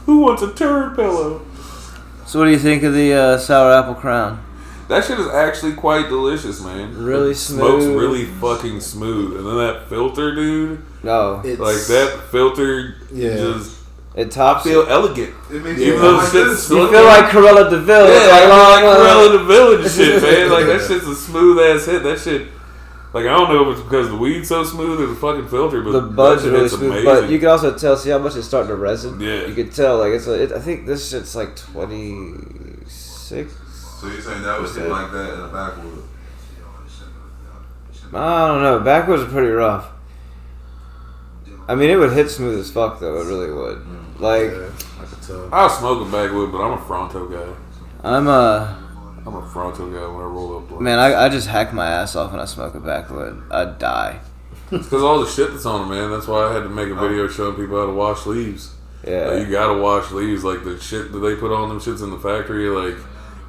Who wants a turd pillow? So what do you think of the sour apple crown? That shit is actually quite delicious, man. Really It smokes smooth. really fucking smooth. And then that filter, dude. No, It's, Like, that filter Yeah. just it tops feel it. elegant. It makes Even you though feel like shit's this. still- You feel like Cruella DeVille. Yeah, It's like oh, Cruella the Village shit, man. Like, that Yeah. shit's a smooth ass hit. That shit, like, I don't know if it's because the weed's so smooth or the fucking filter, but The bud's that shit really hits smooth, amazing. but you can also tell. See how much it's starting to resin. Yeah. You can tell. Like I think this shit's like 26. So you're saying that was hit like that in a backwood? I don't know. Backwards are pretty rough. I mean, it would hit smooth as fuck though. It really would. Like Yeah, I could tell. I'll smoke a backwood, but I'm a Fronto guy. I'm I'm a Fronto guy when I roll up blunts. man. I just hack my ass off when I smoke a backwood. I'd die. It's because all the shit that's on them, man. That's why I had to make a video showing people how to wash leaves. Yeah. Like, you gotta wash leaves. Like, the shit that they put on them shits in the factory, like,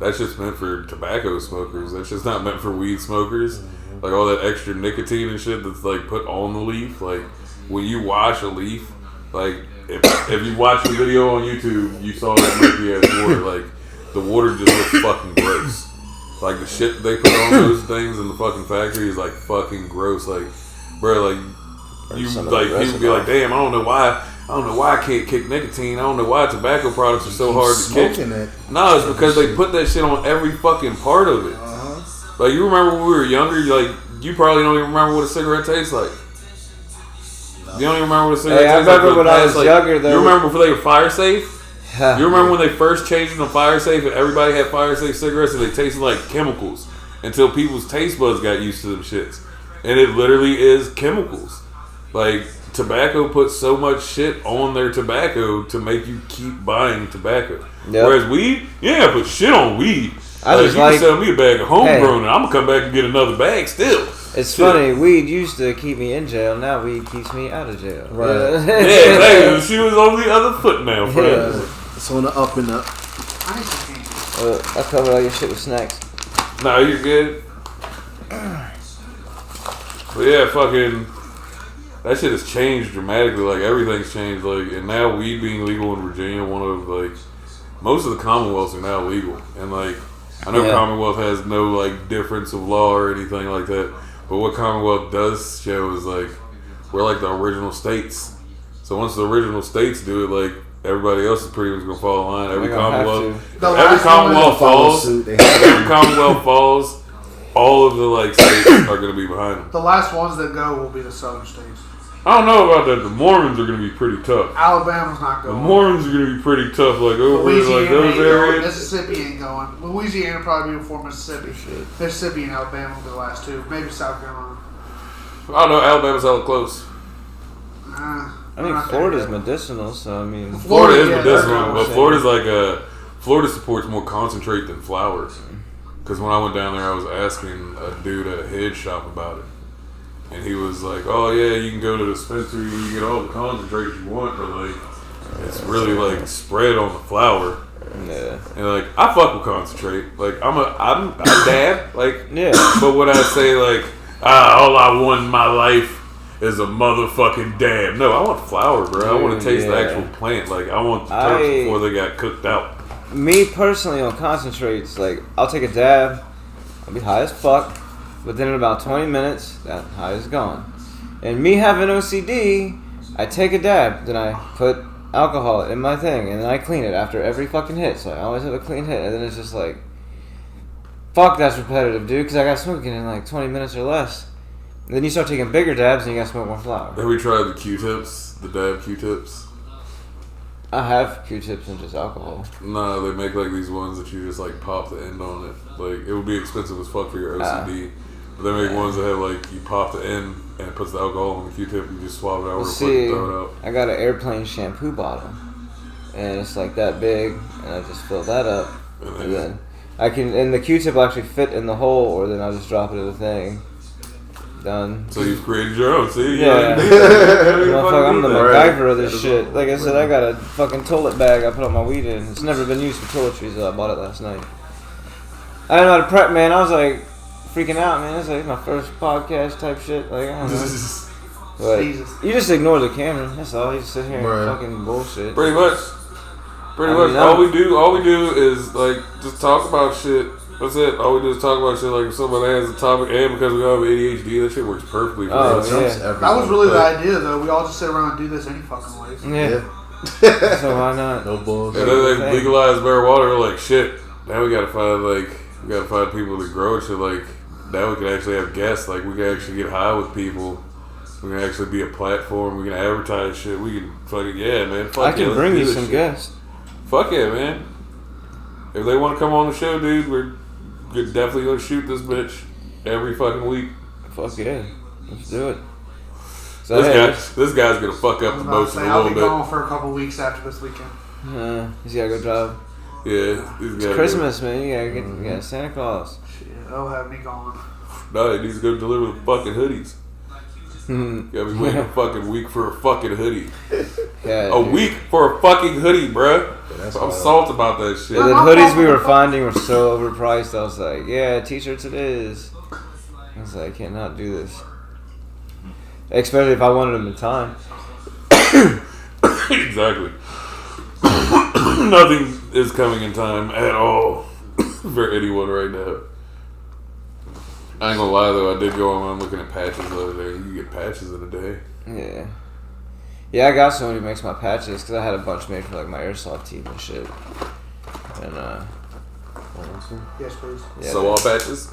that shit's meant for tobacco smokers. That shit's not meant for weed smokers. Like, all that extra nicotine and shit that's, like, put on the leaf. Like, when you wash a leaf, like, if you watch the video on YouTube, you saw that murky ass water. Like, the water just looks fucking gross. Like, the shit that they put on those things in the fucking factory is, like, fucking gross. Like, bro, like, you, some of like, the people be like, damn, I don't know why I can't kick nicotine. I don't know why tobacco products are so hard to kick. Smoking it. No, it's because they put that shit on every fucking part of it. Like, you remember when we were younger, like, you probably don't even remember what a cigarette tastes like. You don't even remember what a cigarette Hey, I tastes like. remember for the when I past, was younger, though. You remember before they were fire safe? You remember when they first changed them to fire safe and everybody had fire safe cigarettes and they tasted like chemicals until people's taste buds got used to them shits. And it literally is chemicals. Like, tobacco puts so much shit on their tobacco to make you keep buying tobacco. Yep. Whereas weed, you ain't gotta put shit on weed. I Like, just you like. can sell me a bag of homegrown, and I'm gonna come back and get another bag still. It's Shit. funny. Weed used to keep me in jail. Now weed keeps me out of jail. Right. Yeah, exactly. She was on the other foot now, friend. Yeah. It's on the up and up. I need some candy. I covered all your shit with snacks. Nah, you're good. But yeah, fucking, that shit has changed dramatically. Like, everything's changed. Like, and now weed being legal in Virginia, one of, like, most of the Commonwealths are now legal. And, like, I know Commonwealth has no, like, difference of law or anything like that. But what Commonwealth does show is, like, we're like the original states. So once the original states do it, like, everybody else is pretty much going to fall in line. Every Commonwealth falls. Every Commonwealth falls. All of the like states are going to be behind them. The last ones that go will be the southern states. I don't know about that. The Mormons are going to be pretty tough. Alabama's not The going. Mormons are going to be pretty tough. Like over Louisiana like those ain't going. areas. Mississippi ain't going. Louisiana probably before Mississippi. Mississippi and Alabama will be the last two. Maybe South Carolina. I don't know. Alabama's hella close. I mean, Florida's medicinal, so I mean. Florida is medicinal, but Florida's like Florida supports more concentrate than flowers. Because when I went down there, I was asking a dude at a head shop about it. And he was like, oh yeah, you can go to the dispensary, you get all the concentrates you want, but like, it's really like spread on the flower. Yeah. And like, I fuck with concentrate. Like, I'm a dab. Like, Yeah. But when I say like, all I want in my life is a motherfucking dab. No, I want flower, bro. I want to taste the actual plant. Like, I want the terps before they got cooked out. Me personally on concentrates, like I'll take a dab, I'll be high as fuck, but then in about 20 minutes, that high is gone. And me having OCD, I take a dab, then I put alcohol in my thing, and then I clean it after every fucking hit. So I always have a clean hit, and then it's just like, fuck, that's repetitive, dude, because I got smoking in like 20 minutes or less. And then you start taking bigger dabs, and you gotta smoke more flower. Have we tried the Q-tips? The dab Q-tips? I have Q-tips and just alcohol. No, they make like these ones that you just like pop the end on it. Like, it would be expensive as fuck for your OCD. But they make ones that have like, you pop the end and it puts the alcohol on the Q-tip, you just swab it out real quick and throw it out. I got an airplane shampoo bottle, and it's like that big, and I just fill that up, and then I can, and the Q-tip will actually fit in the hole, or then I'll just drop it in the thing. Done. So you've created your own, see? Yeah. Motherfucker, I'm the MacGyver of this shit. Like I said, I got a fucking toilet bag I put all my weed in. It's never been used for toiletries, so I bought it last night. I didn't know how to prep, man. I was like freaking out, man. It's like my first podcast type shit. Like, I don't know. But you just ignore the camera. That's all. You just sit here and fucking bullshit. Pretty much. All we do is like just talk about shit. That's it. All we do is talk about shit. Like if somebody has a topic, and because we all have ADHD, that shit works perfectly for us. Yeah. That was really the idea, though. We all just sit around and do this any fucking ways. Yeah. So why not? No bullshit. And then they legalized marijuana. We're like, shit. Now we gotta find people to grow it. Shit. Like now we can actually have guests. Like we can actually get high with people. We can actually be a platform. We can advertise shit. We can fucking man. Fuck I can bring you some guests. Fuck yeah, man. If they want to come on the show, dude, we're definitely gonna shoot this bitch every fucking week. Fuck yeah, let's do it. So this guy's gonna fuck up the most in a little bit. I'll be gone for a couple weeks after this weekend. He's gotta go drive. Yeah, it's Christmas, man. You gotta Santa Claus. Shit, they'll have me gone. No, he needs to go deliver the fucking hoodies. You gotta be waiting a fucking week for a fucking hoodie. Yeah, week for a fucking hoodie, bruh. I'm salty about that shit. And the hoodies we were finding were so overpriced. I was like, yeah, t-shirts it is. I was like, I cannot do this. Especially if I wanted them in time. Exactly. Nothing is coming in time at all for anyone right now. I ain't gonna lie though, I did go on looking at patches the other day. You can get patches in a day. Yeah. Yeah, I got someone who makes my patches because I had a bunch made for like my airsoft team and shit. And yes, please. Yeah, so all patches?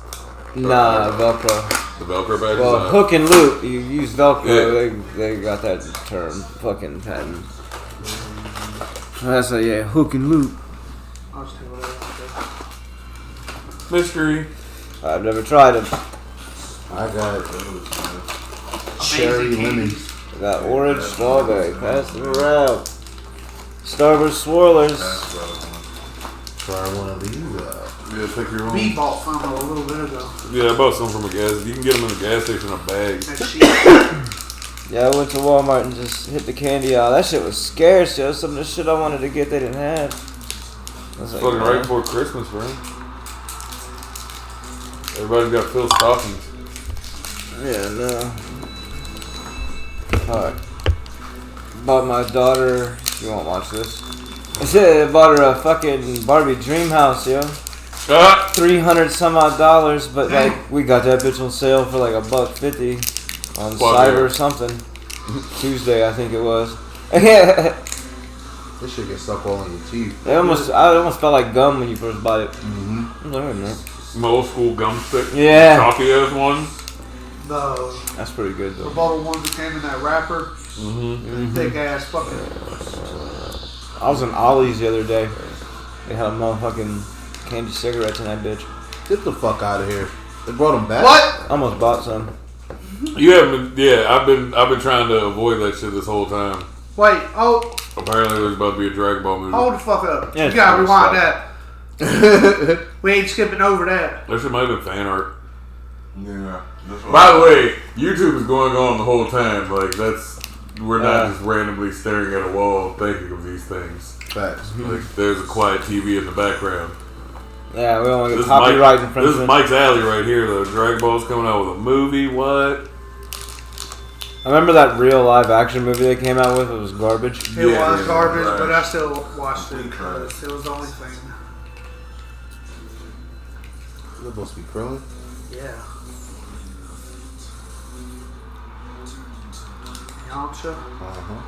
Nah, Velcro. The Velcro patches? Well, hook and loop. You use Velcro. Yeah. They got that term. Fucking patent. That's hook and loop. I'll just take whatever I Mystery. I've never tried them. I got cherry lemon. I got orange strawberry. Pass them around. Starburst swirlers. Try one of these out. Yeah, take your own. B bought some a little bit ago. Yeah, I bought some from a gas. You can get them in a gas station in a bag. That shit. Yeah, I went to Walmart and just hit the candy aisle. That shit was scarce, yo. Some of the shit I wanted to get, they didn't have. I was like, Fucking man. right before Christmas, bro. Everybody's got filled stockings. Yeah, no. Alright. Bought my daughter. You won't watch this. I said I bought her a fucking Barbie dream house, yo. Ah! $300 some odd, but like we got that bitch on sale for like $1.50 on Fuck Cyber yeah. or something. Tuesday, I think it was. This shit gets stuck all in your teeth. I almost felt like gum when you first bought it. Mm-hmm. I was like, wait a minute. My old school gum stick. Yeah. Chalky ass one. The That's pretty good though. bubble ones that came in that wrapper. Mm-hmm. Thick ass fucking. I was in Ollie's the other day. They had motherfucking candy cigarettes in that bitch. Get the fuck out of here. They brought them back. What? I almost bought some. You haven't been. Yeah, I've been trying to avoid that shit this whole time. Wait. Oh, Apparently, there's about to be a Dragon Ball movie. hold the fuck up. Yeah, You gotta it's rewind fine. that. We ain't skipping over that. That shit might have been fan art. Yeah. That's what By the way, YouTube is going on the whole time. Like we're not just randomly staring at a wall thinking of these things. Facts. Like there's a quiet TV in the background. Yeah, we don't want to This get is, Mike, copyright this is infringement. Mike's alley right here. Though Dragon Ball's coming out with a movie. What? I remember that real live action movie they came out with. It was garbage. It Yeah, was yeah, garbage, right. but I still watched it Right. because it was the only thing. You're supposed to be Krillin? Yeah. Yamcha. Uh-huh.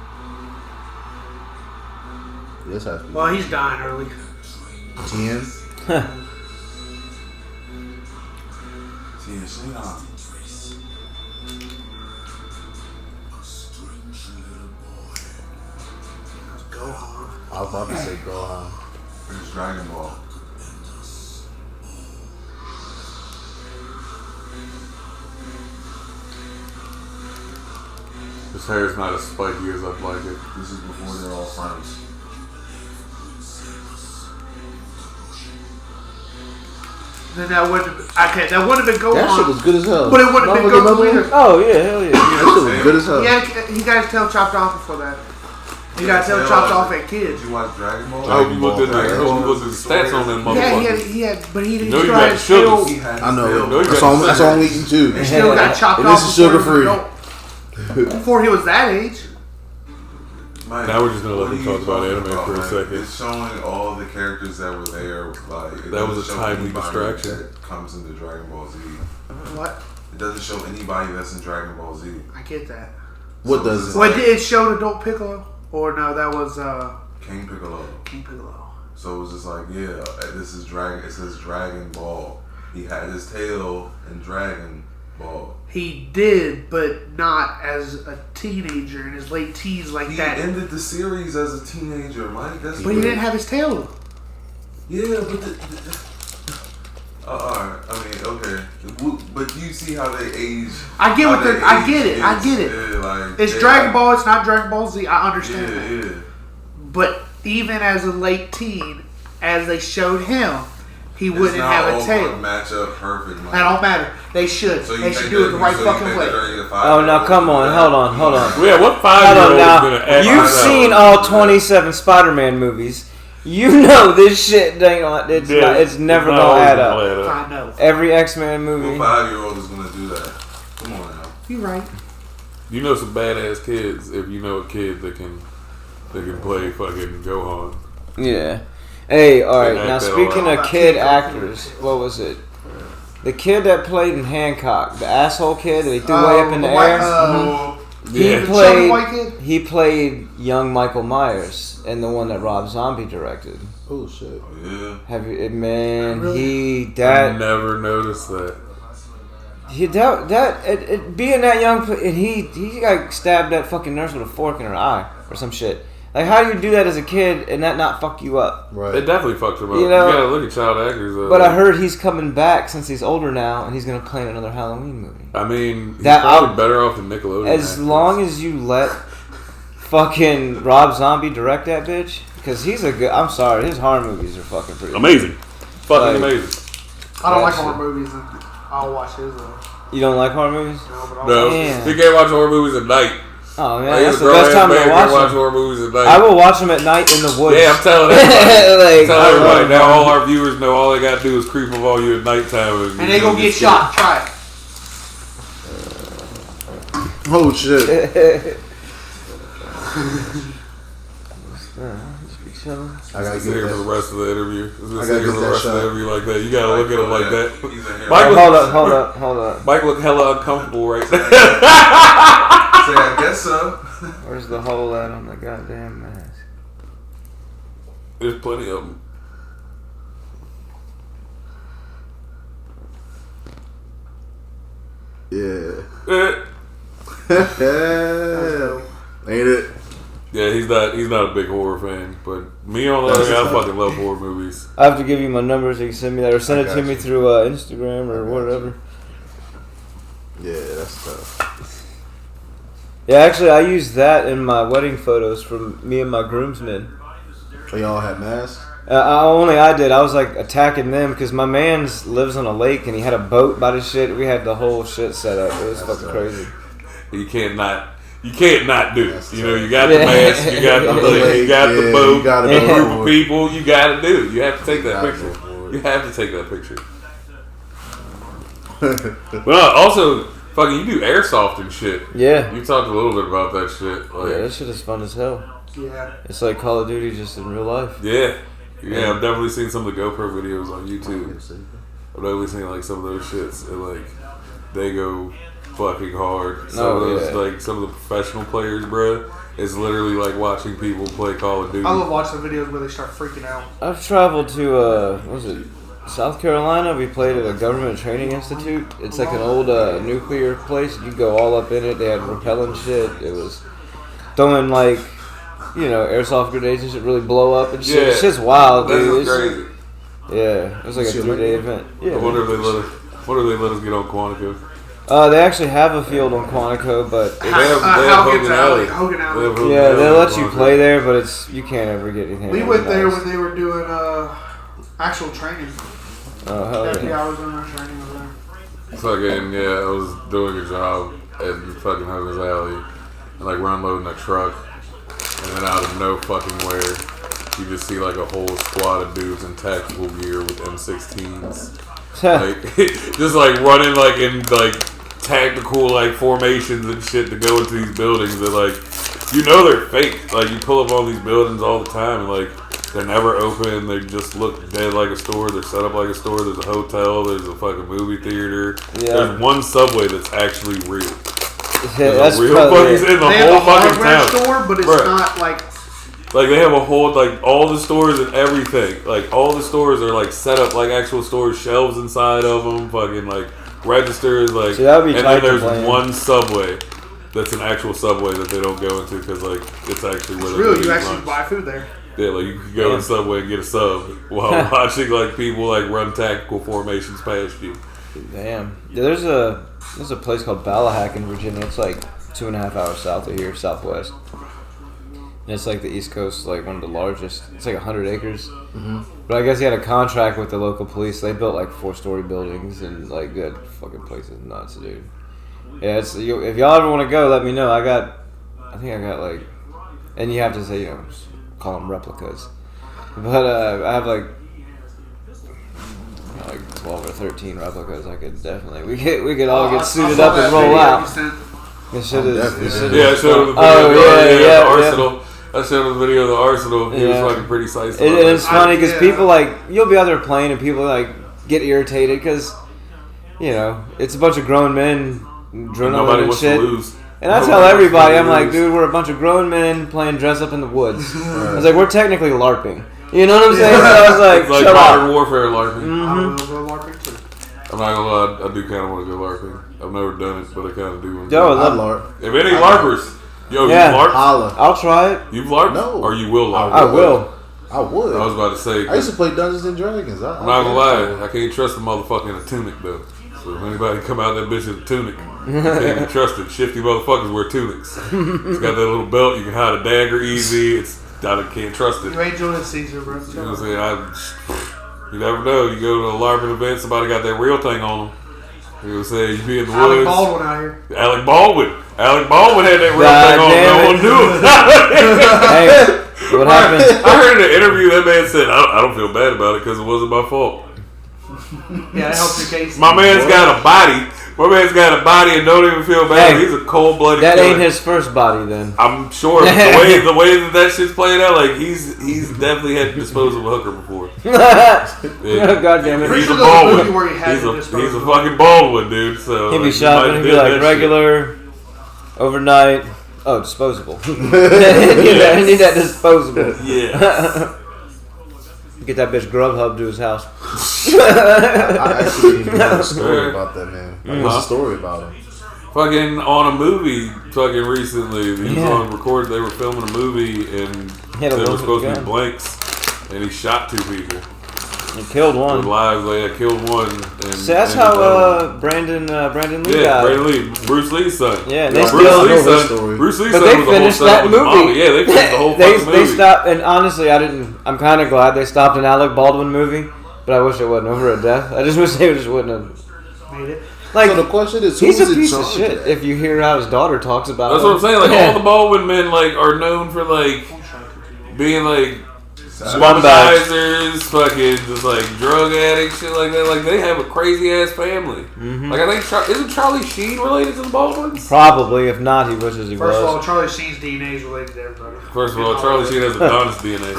This has to be. Well, he's dying early. 10. TNC on. Gohan. I was about to say Gohan. It's Dragon Ball. His hair's not as spiky as I'd like it. This is before they're all friends. Then that wouldn't have been Gohan. That shit was good as hell. But it wouldn't have been Motherfucker, Goku remember? either. Oh yeah, hell yeah. That shit was good as hell. He got his tail chopped off before that. He got his tail chopped off at kids. Did you watch Dragon Ball? Oh, you looked at Dragon the Ball. stats on them Yeah, motherfuckers. he had, but he didn't No, you still got had his tail. sugars. He had I know. No, you That's got all, that's all I'm eating too. He still got chopped And off. this is before he was sugar-free. adult. Before he was that age. Mike, Now we're just gonna let what them are talk you about talking anime for a man? second. It's showing all the characters that were there. Like it That was doesn't a show timely anybody distraction. That comes into Dragon Ball Z. What? It doesn't show anybody that's in Dragon Ball Z. I get that. What does it? Well, it showed adult Piccolo, or no, that was King Piccolo. King Piccolo. So it was just like, yeah, this is Dragon. It says Dragon Ball. He had his tail in Dragon Ball. He did, but not as a teenager in his late teens like He that. ended the series as a teenager, Mike. That's But he didn't have his tail. Yeah, but alright. I mean, okay, but you see how they age. I get how what they're. they I age get it. I kids. get it. Yeah, like, It's they Dragon like- Ball. It's not Dragon Ball Z. I understand that. Yeah, yeah. But even as a late teen, as they showed him, he It's wouldn't not have a all tail. gonna match up perfect, Mike. That don't matter. They should. So you They think should do it that- the right so you fucking think way. that they're gonna Oh, find now out come on, that? hold on, hold on. Yeah, what Hold 5-year-old on is now. gonna act You've like seen that? all 27 Spider-Man movies. You know this shit ain't gonna, it's never not gonna always add up. gonna add up. I know. Every X-Men What movie. 5-year-old is gonna do that? Come on now. You're right. You know some badass kids if you know a kid that can play fucking Gohan. Yeah. Hey, alright, They now act that speaking all of out. kid actors, what was it? The kid that played in Hancock, the asshole kid that he threw way up in the white, air. He Yeah. the chubby white played. kid? He played young Michael Myers in the one that Rob Zombie directed. Oh shit. Oh, yeah. Have you, man? Really? He I that never noticed that. he that it, being that young and he got stabbed that fucking nurse with a fork in her eye or some shit. Like, how do you do that as a kid and that not fuck you up? It Right. definitely fucked him up. You You, know- gotta look at child actors though. But I heard he's coming back since he's older now, and he's gonna play in another Halloween movie. I mean, he's That- probably better off than Nickelodeon. As long as you let fucking Rob Zombie direct that bitch, because he's a good. I'm sorry, his horror movies are fucking pretty. amazing. fucking amazing. I don't like horror movies. And I'll watch his though. You don't like horror movies? No, he can't watch horror movies at night. Oh man, that's the best time to watch horror movies at night. I will watch them at night in the woods. Yeah, I'm telling everybody. Tell everybody. Now all our viewers know all they gotta do is creep up on you at nighttime. And they gonna get shot. Try it. Oh shit. I gotta get here for the rest of the interview. I gotta get that shot. Like that. You gotta look at him like that. Mike, hold up. Mike look hella uncomfortable right now. Say, I guess so. Where's the hole at on the goddamn mask? There's plenty of them. Yeah. Eh. Ain't it? Yeah, he's not a big horror fan, but me on the other hand, I fucking love horror movies. I have to give you my number so you can send me that, or send it to me through Instagram or whatever. Yeah, that's tough. Yeah, actually, I used that in my wedding photos from me and my groomsmen. So y'all had masks? I did. I was like attacking them because my man's lives on a lake and he had a boat by the shit. We had the whole shit set up. It was fucking crazy. You can't not do it. You know, you got the mask, you got the lake, you got the boat, you got a group of people. You got to do it. You have to take that picture. You have to take that picture. Well, also, fucking, you do airsoft and shit. Yeah. You talked a little bit about that shit. Like, yeah, that shit is fun as hell. Yeah. It's like Call of Duty just in real life. Yeah. Yeah, I've definitely seen some of the GoPro videos on YouTube. I've definitely seen like some of those shits, and like they go fucking hard. Some of those, like some of the professional players, bro, it's literally like watching people play Call of Duty. I love watching the videos where they start freaking out. I've traveled to South Carolina. We played at a government training institute. It's like an old nuclear place. You go all up in it. They had repellent shit. It was throwing like, airsoft grenades and shit really blow up and shit. Yeah. It's just wild, dude. That's crazy. Yeah, it was like a 3-day event. Yeah. I wonder if they let us get on Quantico. They actually have a field on Quantico, but they have Hogan Alley. Yeah, they'll let you play there, but you can't ever get anything. We went there when they were doing actual training. Oh, hell yeah. I was doing our training over there. Fucking, yeah, I was doing a job at fucking Hogan's Alley, and like we're unloading a truck, and then out of no fucking where, you just see like a whole squad of dudes in tactical gear with M16s. Like, just like running like in like tactical like formations and shit to go into these buildings that like, they're fake. Like you pull up on these buildings all the time and like they're never open. They just look dead like a store. They're set up like a store. There's a hotel. There's a fucking movie theater. Yeah. There's one Subway that's actually real. Yeah, that's real fucking in the whole fucking town. Store, but it's not like. Like they have a whole like all the stores and everything. Like all the stores are like set up like actual stores, shelves inside of them, fucking like registers. Like, see, that would be and then there's one Subway that's an actual Subway that they don't go into because like it's actually where it's real. You actually buy food there. Yeah, like you could go in Subway and get a sub while watching like people like run tactical formations past you. Damn. Yeah, there's a place called Ballahack in Virginia. It's like 2.5 hours south of here, southwest. And it's like the East Coast, like one of the largest. It's like 100 acres. Mm-hmm. But I guess he had a contract with the local police. They built like 4-story buildings and like that fucking place is nuts, dude. Yeah, if y'all ever want to go, let me know. I think I got like, and you have to say, call them replicas. But I have like 12 or 13 replicas. I could definitely, we could all get suited up and roll out. This shit is. Yeah, I showed him the video. The Arsenal. I showed him the video of the Arsenal. He was fucking pretty psyched. It's funny because people you'll be out there playing and people get irritated because, it's a bunch of grown men drilling and shit. To lose. And I tell everybody, I'm like, dude, we're a bunch of grown men playing dress up in the woods. I was like, we're technically LARPing. You know what I'm saying? So I was like, it's like modern warfare LARPing. Mm-hmm. I will go LARPing too. I'm not gonna lie, I do kind of want to go LARPing. I've never done it, but I kind of do want to. Yo, I LARP. If any LARPers, you've LARPed? I'll try it. You've LARPed? No. Or you will LARP? I will. I would. I was about to say. I used to play Dungeons and Dragons. I'm not gonna lie, I can't trust the motherfucker in a tunic though. So if anybody come out that bitch in a tunic, you can't be trusted. Shifty motherfuckers wear tunics. It's got that little belt, you can hide a dagger easy. I can't trust it. You ain't Julius Caesar, bro. You know what I'm saying? You never know. You go to a LARPing event, somebody got that real thing on them. You know, say you be in the Alec woods. Baldwin out here. Alec Baldwin had that real thing on. No one knew it. Hey, what happened? I heard in an interview that man said, "I don't feel bad about it because it wasn't my fault." Yeah, that helps your case. My man's got a body. My man's got a body and don't even feel bad. Hey, He's a cold-blooded That killer. ain't his first body then. I'm sure the way that shit's playing out, like he's definitely had to dispose of a hooker before. Yeah. God damn it. He's Pretty a sure there's a movie Baldwin. where he had He's to a dispose of fucking Baldwin, dude. So He'd be like, shopping, he'd be like regular, overnight. Oh, disposable. I need that disposable. Yeah. Get that bitch Grubhub to his house. I actually didn't even know a story about that man. Like, what's the story about him? Fucking on a movie, fucking recently, he was Yeah. on record. They were filming a movie and Hit a they were loaded supposed to be gun. blanks, and he shot 2 people. He killed With one. lives, they had killed one. And So that's and how Brandon Lee yeah, got. Brandon Lee, Bruce Lee's son. Yeah, they Bruce still- Lee's know his son. story. Bruce Lee's But son they was the whole finished setup that with the movie. mama. Yeah, they finished the whole they fucking movie. stopped, and honestly, I'm kind of glad they stopped an Alec Baldwin movie, but I wish it wasn't over a death. I just wish they just wouldn't have. Made it. Like, So the question is, who he's was a in piece of charge shit. of that? If you hear how his daughter talks about That's him. what I'm saying. Like Yeah. all the Baldwin men, like are known for like being like Scumbags. womanizers, fucking just like drug addicts, shit like that. Like they have a crazy ass family. Mm-hmm. Like I think isn't Charlie Sheen related to the Baldwins? Probably, if not, he wishes he First of all, was. Charlie Sheen's DNA is related to everybody. First of all, Charlie Sheen has Adonis DNA.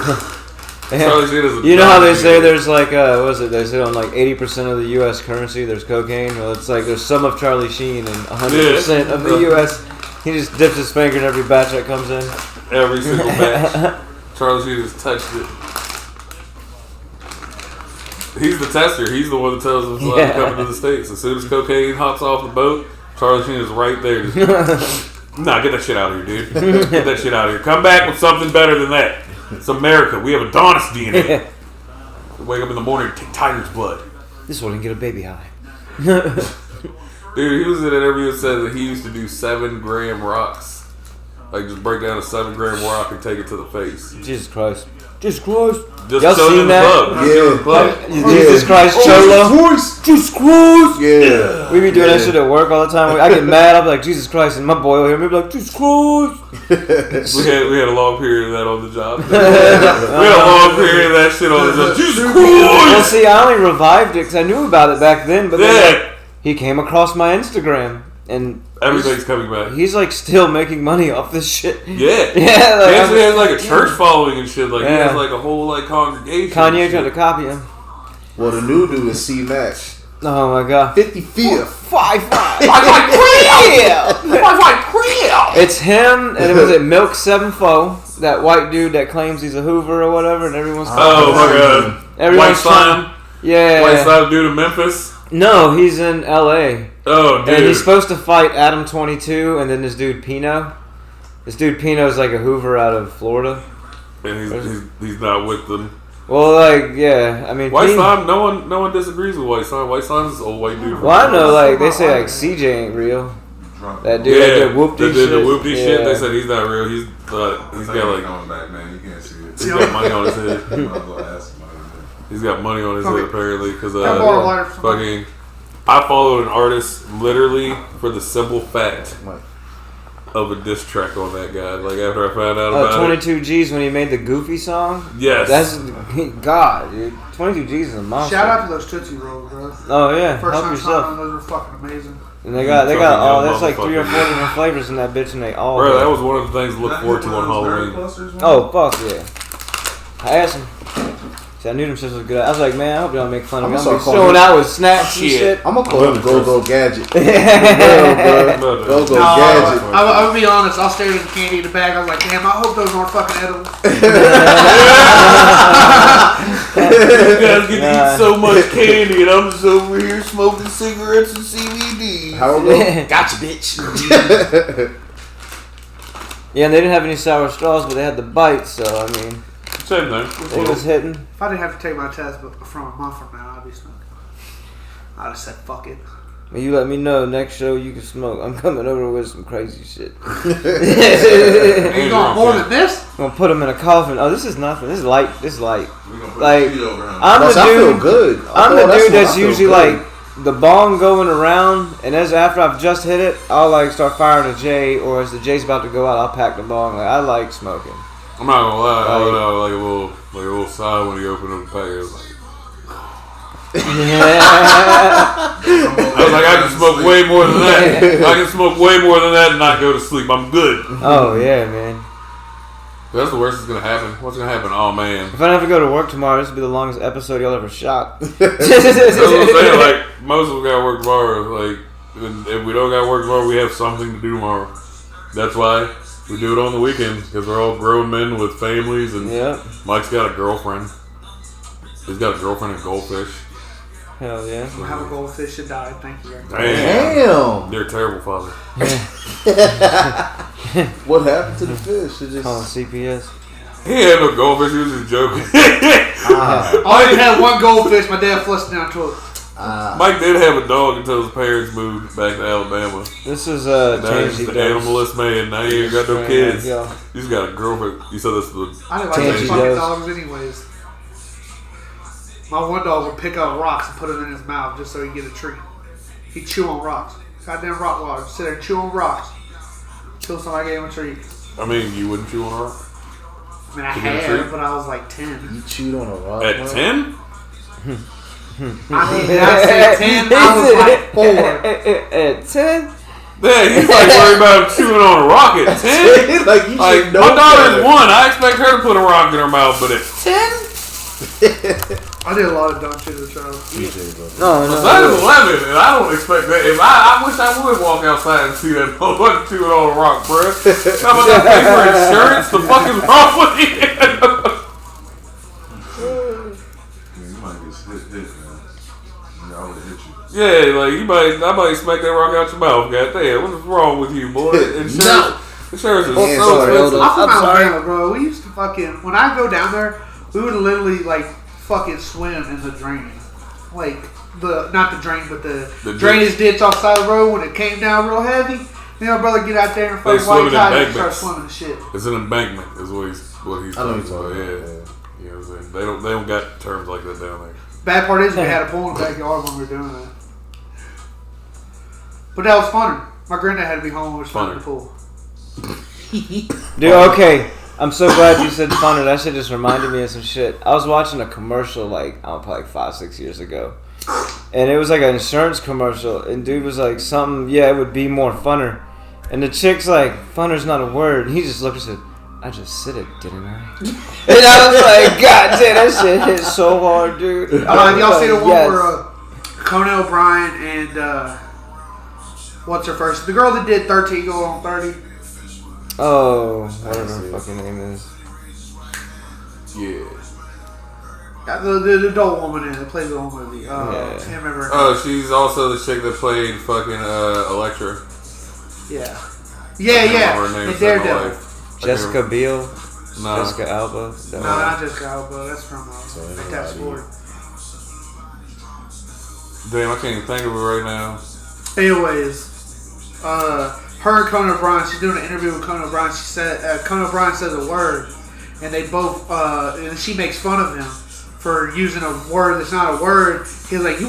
Yeah. Charlie Sheen has You know how they Adonis say DNA. there's like, what was it? They say on like 80% of the U.S. currency there's cocaine. Well, it's like there's some of Charlie Sheen and 100% of the U.S. He just dips his finger in every batch that comes in. every single batch. Charlie Sheen has touched it. He's the tester. He's the one that tells us to come into the States. As soon as cocaine hops off the boat, Charlie Sheen is right there. Just, nah, get that shit out of here, dude. Get that shit out of here. Come back with something better than that. It's America. We have Adonis DNA. Wake up in the morning and take tiger's blood. This one can get a baby high. Dude, he was in an interview that said that he used to do 7-gram rocks. Like, just break down a 7-gram rock and take it to the face. Jesus Christ. Jesus Christ. Just Y'all show it seen in the that? club. Just show it in the club. Jesus Christ, Cholo. Jesus Christ. Yeah. We be doing that shit at work all the time. I get mad. I'll be like, Jesus Christ. And my boy will hear me be like, Jesus Christ. We had a long period of that on the job. We had a long period of that shit on the job. Jesus Well, Christ! see, I only revived it because I knew about it back then. But then Yeah. he came across my Instagram. And Everything's coming back. he's like still making money off this shit. Yeah. Yeah, He like, actually has like a church following and shit. Like he Yeah. has like a whole like congregation. Kanye and tried to shit. copy him. Well, the new dude is C Mac. Oh my god. 55th. 5-5. It's him, and was it Milk 7-4, that white dude that claims he's a Hoover or whatever, and everyone's Oh my god. White everyone's trying- slime. Yeah. White slime dude in Memphis. No, he's in L.A. Oh dude. And he's supposed to fight Adam 22, and then this dude Pino. This dude Pino's like a Hoover out of Florida. And he's not with them. Well, like, yeah, I mean, White Pino- slime. No one disagrees with white slime. White slime is an old white dude. from Well, I know, Memphis. like, they say, like, CJ ain't real. Drunk. That dude that did whoop-dee that did the shit. whoopty shit. Yeah. They said he's not real. He's He's got like coming back, man. You can't see it. he's got money on his head. You might as well ask somebody. He's got money on his head apparently because I bought a lighter for somebody. fucking. I followed an artist literally for the simple fact of a diss track on that guy. Like after I found out about 22 G's when he made the Goofy song. it. Yes. That's God, dude. 22 G's is a monster. Shout out to those Tootsie Rolls, bro. Oh yeah, First help time yourself. trying those were fucking amazing. And they got Fucking all. young That's like 3 or 4 motherfucker. different flavors in that bitch, and they all. Bro, that was one of the things to look forward to on Halloween. Oh fuck yeah! I asked him. See, I knew them shits was good. I was like, man, I hope y'all make fun of me. I'ma I'm start calling showing you- out with snacks and Shit. shit. I'm gonna call him Go-Go Gadget. Yeah. Go-Go No, Gadget. I'm gonna be honest. I'll stare at the candy in the bag. I was like, damn, I hope those aren't fucking edible. You guys get to Nah. eat so much candy, and I'm just over here smoking cigarettes and CBD. How it go? Gotcha, bitch. Yeah, and they didn't have any sour straws, but they had the bites. So I mean, Same thing. it was hitting. If I didn't have to take my test, but from a month from now, I'd be smoking. I'd have said, fuck it. When you let me know next show you can smoke, I'm coming over with some crazy shit. You going more than this? I'm gonna put him in a coffin. Oh, this is nothing. This is light. This is light. We're gonna put Like, a sheet over him. I'm the I feel dude. good. I'm the dude that's I feel usually good. like the bong going around, and as after I've just hit it, I'll like start firing a J, or as the J's about to go out, I'll pack the bong. Like, I like smoking. I'm not gonna lie, I let out like a little sigh when he opened up the pack. It was like, I was like, I can smoke way more than that. I can smoke way more than that and not go to sleep. I'm good. Oh yeah, man. That's the worst that's gonna happen. What's gonna happen? Oh man. If I don't have to go to work tomorrow, this will be the longest episode y'all ever shot. That's what I'm saying. Like, most of us gotta work tomorrow. Like, if we don't gotta work tomorrow, we have something to do tomorrow. That's why we do it on the weekend, because we're all grown men with families, and Yeah. Mike's got a girlfriend. He's got a girlfriend and goldfish. Hell yeah. I have a goldfish that died. Thank you very much. Damn. You're a terrible father. What happened to the fish? It Calling just CPS. He had no goldfish. He was just joking. I only had one goldfish. My dad flushed it down the toilet. Mike did have a dog until his parents moved back to Alabama. This is Now he's Tansy the Dose. animalist man. Now he ain't got no Straight kids. up, He's got a girlfriend. You said this was I didn't like Tansy those fucking Dose. dogs anyways. My one dog would pick up rocks and put them in his mouth just so he'd get a treat. He'd chew on rocks. Goddamn rock water. Sit there and chew on rocks. Till somebody gave him a treat. I mean, you wouldn't chew on a rock? I mean, I To get a had, treat? but I was like 10. you chewed on a rock. At bro? 10? I mean, did I say 10? I was like 4. At 10? Yeah, he's like worried about chewing on a rock at 10? Like you Like, should know my daughter's better. 1. I expect her to put a rock in her mouth, but at 10? I did a lot of dumb shit as a child. No, That is 11, and I don't expect that. If I wish I would walk outside and see that motherfucker chewing on a rock, bruh. How about that pay for insurance? The fuck is wrong with you? You might get hit, man. I would have hit you. Yeah, like I might smack that rock out your mouth. Goddamn, what is wrong with you, boy? Insurance, No. insurance is Yeah, so sorry, hold expensive. on. I'm from I'm sorry. Alabama, bro. We used to fucking, when I go down there, we would literally like fucking swim in the drain. Like, not the drain, but the drainage ditch off the side of the road when it came down real heavy. Me and my brother get out there and They fucking swim white in tie and start embankments. swimming and shit. It's an embankment, is what he's I know talking you're about. talking about, Yeah, you know what I'm saying. They don't got terms like that down there. Bad part is we had a pool in the backyard when we were doing that. But that was funner. My granddad had to be home when we were swimming in the pool. Dude, okay. I'm so glad you said funner. That shit just reminded me of some shit. I was watching a commercial probably like 5-6 years ago. And it was like an insurance commercial. And dude was like something, it would be more funner. And the chick's like, funner's not a word. And he just looked and said, I just said it, didn't I? And I was like, God damn, that shit hit so hard, dude. Have y'all seen the one Yes. where Conan O'Brien and what's her first? The girl that did 13 Going on 30. Oh, whatever her fucking name is. Yeah. The adult woman in it that plays the whole movie. Can't remember. Her Oh, she's also the chick that played fucking Elektra. yeah. I can't remember her And name, Daredevil. Jessica Biel? No. Jessica Alba? No, not Jessica Alba. That's from Fantastic Four. Damn, I can't even think of it right now. Anyways, her and Conan O'Brien, she's doing an interview with Conan O'Brien. She said, Conan O'Brien says a word, and they both, and she makes fun of him for using a word that's not a word. He's like, she's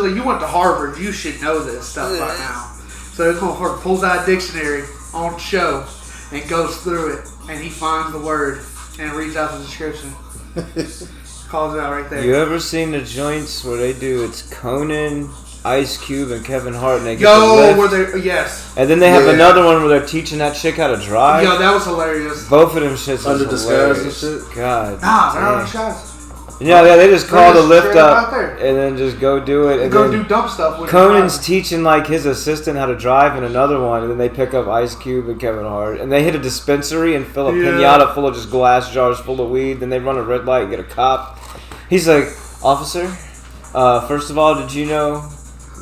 like, you went to Harvard, you should know this stuff by now. So this motherfucker pulls out a dictionary on show and goes through it, and he finds the word and reads out the description. Calls it out right there. You ever seen the joints where they do it's Conan, Ice Cube, and Kevin Hart, and they get the lift? where they yes. And then they have another one where they're teaching that chick how to drive. Yo, that was hilarious. Both of them shits Under is disguise hilarious. and shit? God. Nah, they're damn. on shots. Yeah, they just call the just lift straight up up out there. and then just go do it. And Go then do dumb stuff with Conan's the teaching like his assistant how to drive in another one, and then they pick up Ice Cube and Kevin Hart, and they hit a dispensary and fill a pinata full of just glass jars full of weed. Then they run a red light and get a cop. He's like, officer, first of all, did you know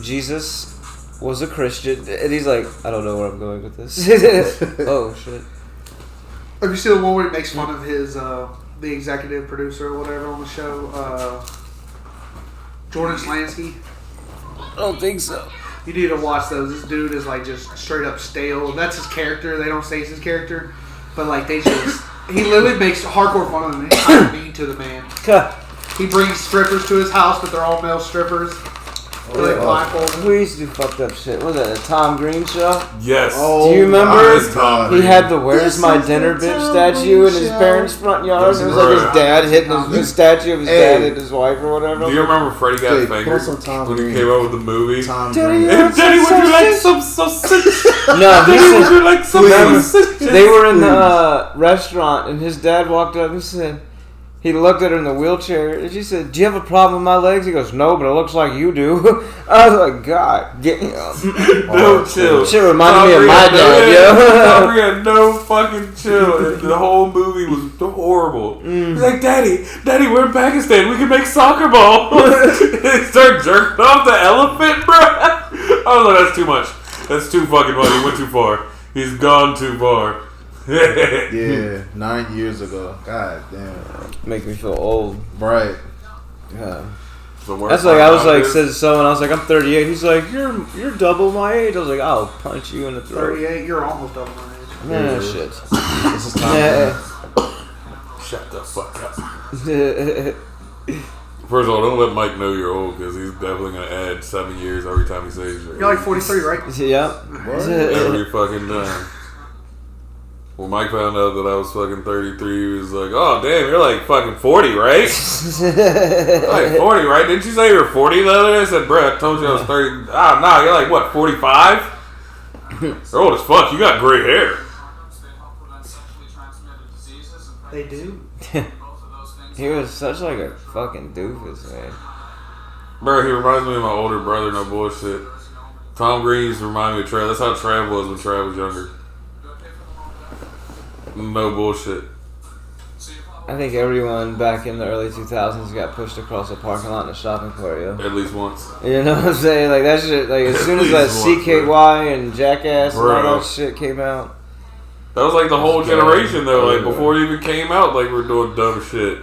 Jesus was a Christian? And he's like, I don't know where I'm going with this. Oh shit. Have you seen the one where he makes fun of his the executive producer or whatever on the show, Jordan Slansky? I don't think so. You need to watch those. This dude is like just straight up stale. That's his character. They don't say it's his character, but like they just he literally makes hardcore fun of him. He's kind of mean to the man. He brings strippers to his house, but they're all male strippers. We used to do fucked up shit. What was that, a Tom Green show? Yes. Do you remember? Tom He had the "Where's My Dinner Bitch" statue in his parents' front yard. It was like his dad hitting his statue of his dad hitting his wife or whatever. Do you remember Freddie Got Fingered when he came out with the movie? Daddy, Daddy, would you like some sausage? No, Daddy, would you like some sausage? They were in the restaurant and his dad walked up and said, he looked at her in the wheelchair and she said, "Do you have a problem with my legs?" He goes, "No, but it looks like you do." I was like, God, get me up. No chill. Shit reminded me of my dad, yo. Tom had no fucking chill. The whole movie was horrible. He's like, Daddy, we're in Pakistan. We can make soccer balls. He started jerking off the elephant, bro. I was like, that's too much. That's too fucking much. He went too far. He's gone too far. Yeah, 9 years ago. God damn. Make me feel old. Right. Yeah. The worst That's like I was part like is- said to someone, I was like, I'm 38. He's like, you're double my age. I was like, I'll punch you in the throat. 38. You're almost over my age. Nah, shit. This is time. Yeah. Shut the fuck up. First of all, don't let Mike know you're old because he's definitely gonna add 7 years every time he says you're You're like 43, right? Yeah. every fucking time. When Mike found out that I was fucking 33, he was like, "Oh damn, you're like fucking 40, right? You're like 40, right? Didn't you say you were 40 the other day?" I said, "Bro, I told you I was 30. Ah, nah, you're like what, 45? You're old as fuck. You got gray hair." They do. He was such like a fucking doofus, man. Bro, he reminds me of my older brother. No bullshit. Tom Green used to remind me of Trav. That's how Trav was when Trav was younger. No bullshit. I think everyone back in the early 2000s got pushed across a parking lot in a shopping cart, yo. At least once. You know what I'm saying? Like that shit, like as soon as that CKY and Jackass and all that shit came out. That was like the whole generation though. Like before it even came out, like we're doing dumb shit.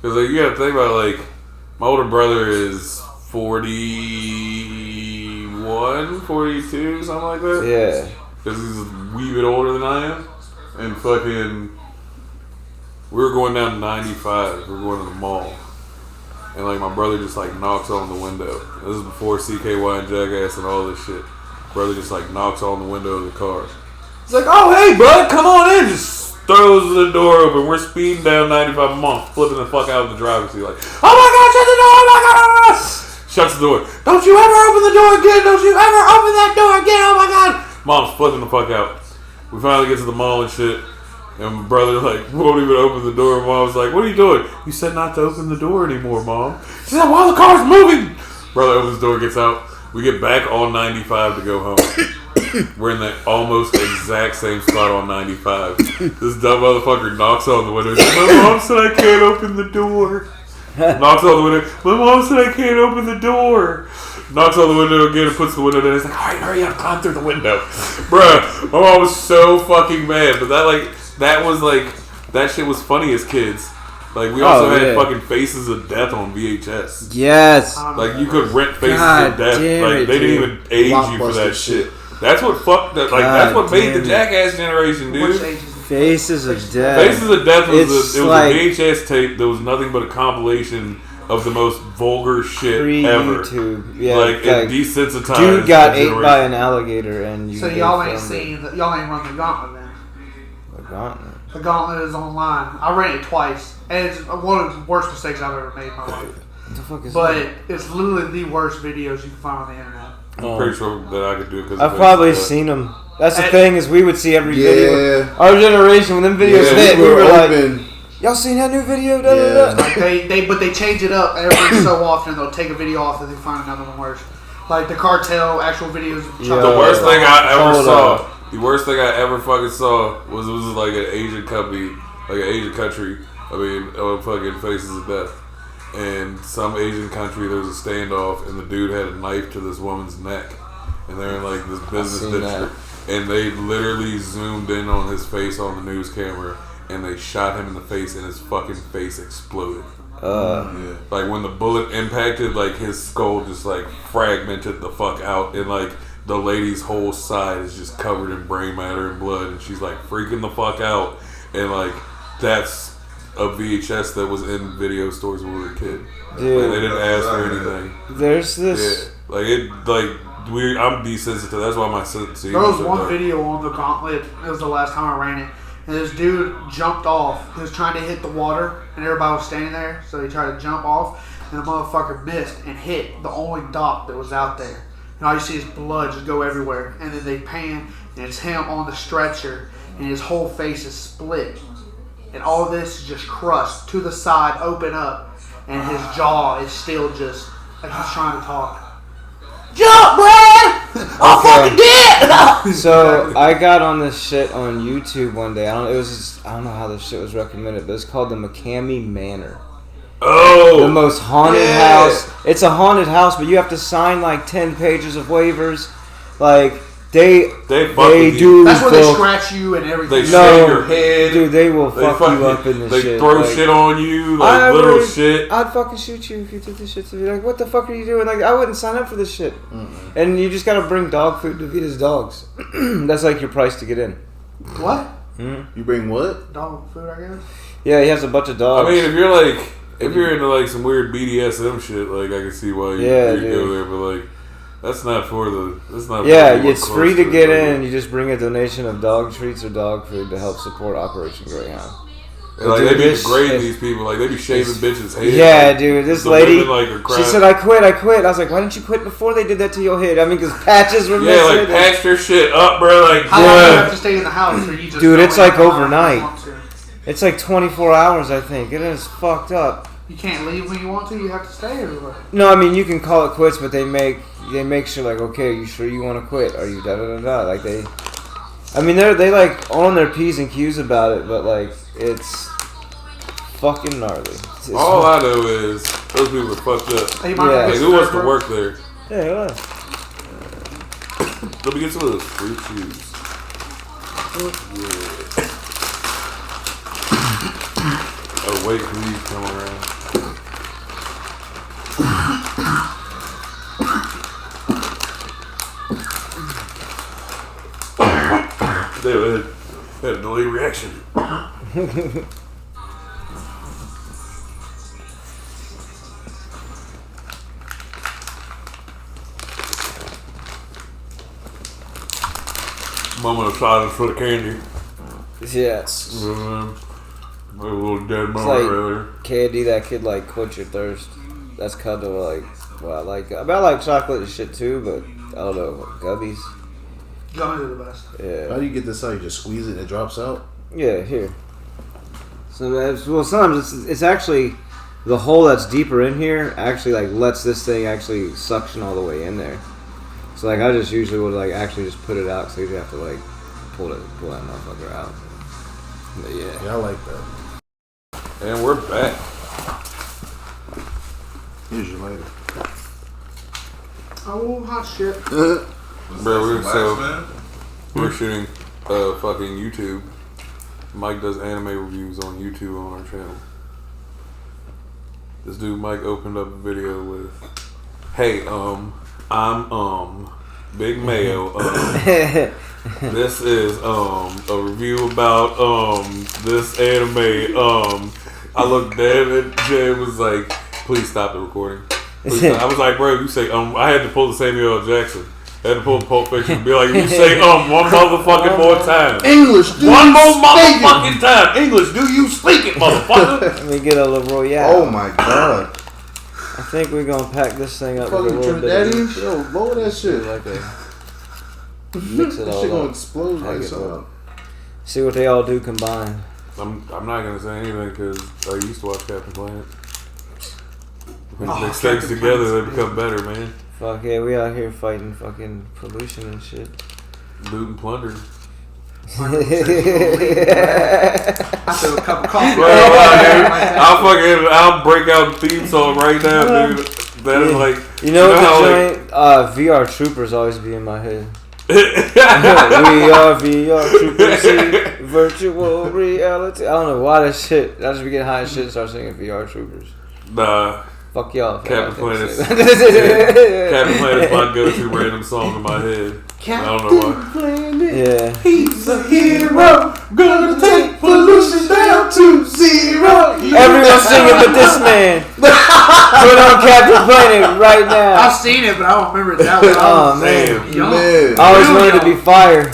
Because like you gotta think about like my older brother is 41, 42, something like that. Yeah. Because he's a wee bit older than I am. And fucking, we were going down 95. We were going to the mall. And like my brother just like knocks on the window. This is before CKY and Jackass and all this shit. Brother just like knocks on the window of the car. He's like, "Oh hey bud, come on in." Just throws the door open. We're speeding down 95 a month, flipping the fuck out of the driver's seat like, "Oh my god, shut the door, oh my god." Shuts the door. "Don't you ever open the door again. Don't you ever open that door again. Oh my god." Mom's flipping the fuck out. We finally get to the mall and shit. And my brother like won't even open the door. Mom was like, "What are you doing?" "You said not to open the door anymore, Mom." She said, "While the car's moving." Brother opens the door, gets out. We get back on 95 to go home. We're in the almost exact same spot on 95. This dumb motherfucker knocks on the window. He's like, "My mom said I can't open the door." Knocks on the window. "My mom said I can't open the door." Knocks on the window again and puts the window down. He's like, "Alright, hurry up, climb through the window." Bruh, my mom was so fucking mad. But that shit was funny as kids. Like, we also had fucking Faces of Death on VHS. Yes. Like, you could rent Faces God of Death. damn Like, it, they didn't dude. even age you for that shit. That's what fucked that. Like, that's what made the Jackass generation, dude. Which age is it? Faces of Death. Faces of Death was It's it was like- a VHS tape that was nothing but a compilation of the most vulgar shit ever. Pre-YouTube. Yeah. Like, it desensitized. dude got the ate by generation. an alligator and you So y'all ain't y'all ain't run the Gauntlet then. The Gauntlet. The Gauntlet is online. I ran it twice, and it's one of the worst mistakes I've ever made in my life. What the fuck is But that? it's literally the worst videos you can find on the internet. I'm pretty sure that I could do it because I've probably seen them. That's the And- thing is we would see every Yeah. video. Our generation, when them videos hit, we were like, open. "Y'all seen that new video?" Yeah. Like but they change it up every so often. They'll take a video off and they find another one worse. Like the cartel actual videos. Of Yeah. The worst thing I ever Hold saw. up. The worst thing I ever fucking saw was like an Asian company, like an Asian country. I mean, fucking Faces of Death. And some Asian country, there was a standoff, and the dude had a knife to this woman's neck, and they're in like this business seen district, and they literally zoomed in on his face on the news camera, and they shot him in the face, and his fucking face exploded. Like when the bullet impacted, like his skull just like fragmented the fuck out, and like the lady's whole side is just covered in brain matter and blood, and she's like freaking the fuck out, and like that's a VHS that was in video stores when we were a kid. Dude, like, they didn't ask for anything. There's this. Yeah, I'm desensitive. That's why my sensitivity. There was one video on the Gauntlet. It was the last time I ran it. And this dude jumped off. He was trying to hit the water, and everybody was standing there. So he tried to jump off, and the motherfucker missed and hit the only dock that was out there. And all you see is blood just go everywhere. And then they pan, and it's him on the stretcher, and his whole face is split. And all this is just crushed to the side, open up, and his jaw is still just like he's trying to talk. Jump, Brad! I'm fucking dead! So I got on this shit on YouTube one day. I don't know how this shit was recommended, but it's called the McCamey Manor. Oh, the most haunted house. It's a haunted house, but you have to sign like 10 pages of waivers. Like they do. That's where they scratch you and everything. They shave your head, dude. They will fuck you up in this shit. They throw shit on you, like literal shit. I'd fucking shoot you if you did this shit to me. Like, what the fuck are you doing? Like, I wouldn't sign up for this shit. Mm-hmm. And you just gotta bring dog food to feed his dogs. That's like your price to get in. What? Mm-hmm. You bring what? Dog food, I guess. Yeah, he has a bunch of dogs. I mean, if you're into like some weird BDSM shit, like I can see why you go there, but like. That's not for the. It's free to get in. You just bring a donation of dog treats or dog food to help support Operation Greyhound. And like they be degrading these people, like they be shaving bitches' heads. Yeah, like, dude, this lady. She said, "I quit." I was like, "Why didn't you quit before they did that to your head?" I mean, because patches were missing. Yeah, like patch their shit up, bro. Like, how long do you have to stay in the house? Or you just dude, it's like overnight. It's like 24 hours, I think. It is fucked up. You can't leave when you want to. You have to stay everywhere. No, I mean you can call it quits, but they make sure like, okay, are you sure you want to quit? Are you da da da da? Like they like on their P's and Q's about it, but like it's fucking gnarly. All I know is those people are fucked up. Hey, like, who wants to work there? Yeah, let me get some of those fruit shoes. Oh wait, please come around. They had a delayed reaction. Mama decided for the candy. Yes. A little dead mama like earlier. Candy that could like quench your thirst. That's kind of like what I like. I like chocolate and shit too, but I don't know, gummies. Gummies are the best. Yeah. How do you get this out? You just squeeze it and it drops out? Yeah, here. So sometimes it's actually the hole that's deeper in here actually like lets this thing actually suction all the way in there. So like I just usually would like actually just put it out, so you have to like pull that motherfucker out. But yeah, I like that. And we're back. Here's your lighter. Oh, hot shit. Bro, we're shooting fucking YouTube. Mike does anime reviews on YouTube on our channel. This dude Mike opened up a video with, "Hey, I'm Big Mayo. This is a review about this anime. I looked dead at Jay and was like, please stop the recording. Please stop. I was like, bro, you say I had to pull the Samuel L. Jackson. I had to pull the Pulp Fiction and be like, you say one motherfucking more time. English, one more motherfucking time. English, do you speak it, motherfucker? Let me get a little Royale. Oh my god. I think we're gonna pack this thing up with a Fucking little bit of Trinidadian? Yo, lower that shit. like a mix it That all shit gonna up. explode like something. See what they all do combined. I'm not gonna say anything because I used to watch Captain Planet. When you mix Captain things together, Planet's they become better, man. Fuck yeah, we out here fighting fucking pollution and shit. Loot and plunder. I threw a cup of coffee. I'll break out the theme song right now, dude. That is like, you know what the joint? VR Troopers always be in my head. We are VR Troopers, virtual reality. I don't know why that shit. I just be getting high as shit and start singing VR Troopers. Nah. Fuck y'all. Captain Planet's Captain Planet's my go-to random song in my head. I don't know why. Planet. Yeah. He's a hero, gonna take pollution down to zero. Everyone singing but this man. Put on Captain Planet right now. I've seen it, but I don't remember that one. Oh man. Young. Man. I always wanted to be fire.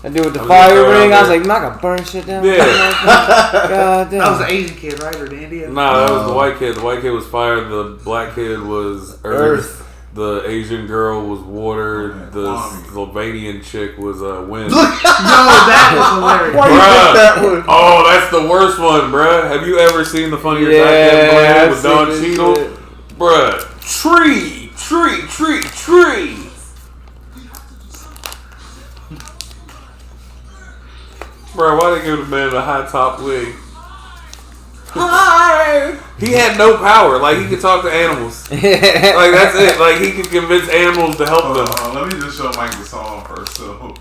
I do with the I'm fire just throwing ring. out I was there. like, man, I can burn shit down. Yeah. God damn. That was the Asian kid, right? Or the Indian? Nah, that was the white kid. The white kid was fire. The black kid was earth. The Asian girl was water. The Slovenian chick was wind. Yo, that was hilarious. Why you pick that one? Oh, that's the worst one, bruh. Have you ever seen the funnier goddamn Planet I've with Don seen this Cheadle? shit. Bruh. Tree. Bruh, why they give the man a high top wig? Hi. He had no power. Like, he could talk to animals. Like, that's it. Like, he could convince animals to help them. Let me just show Mike the song first, so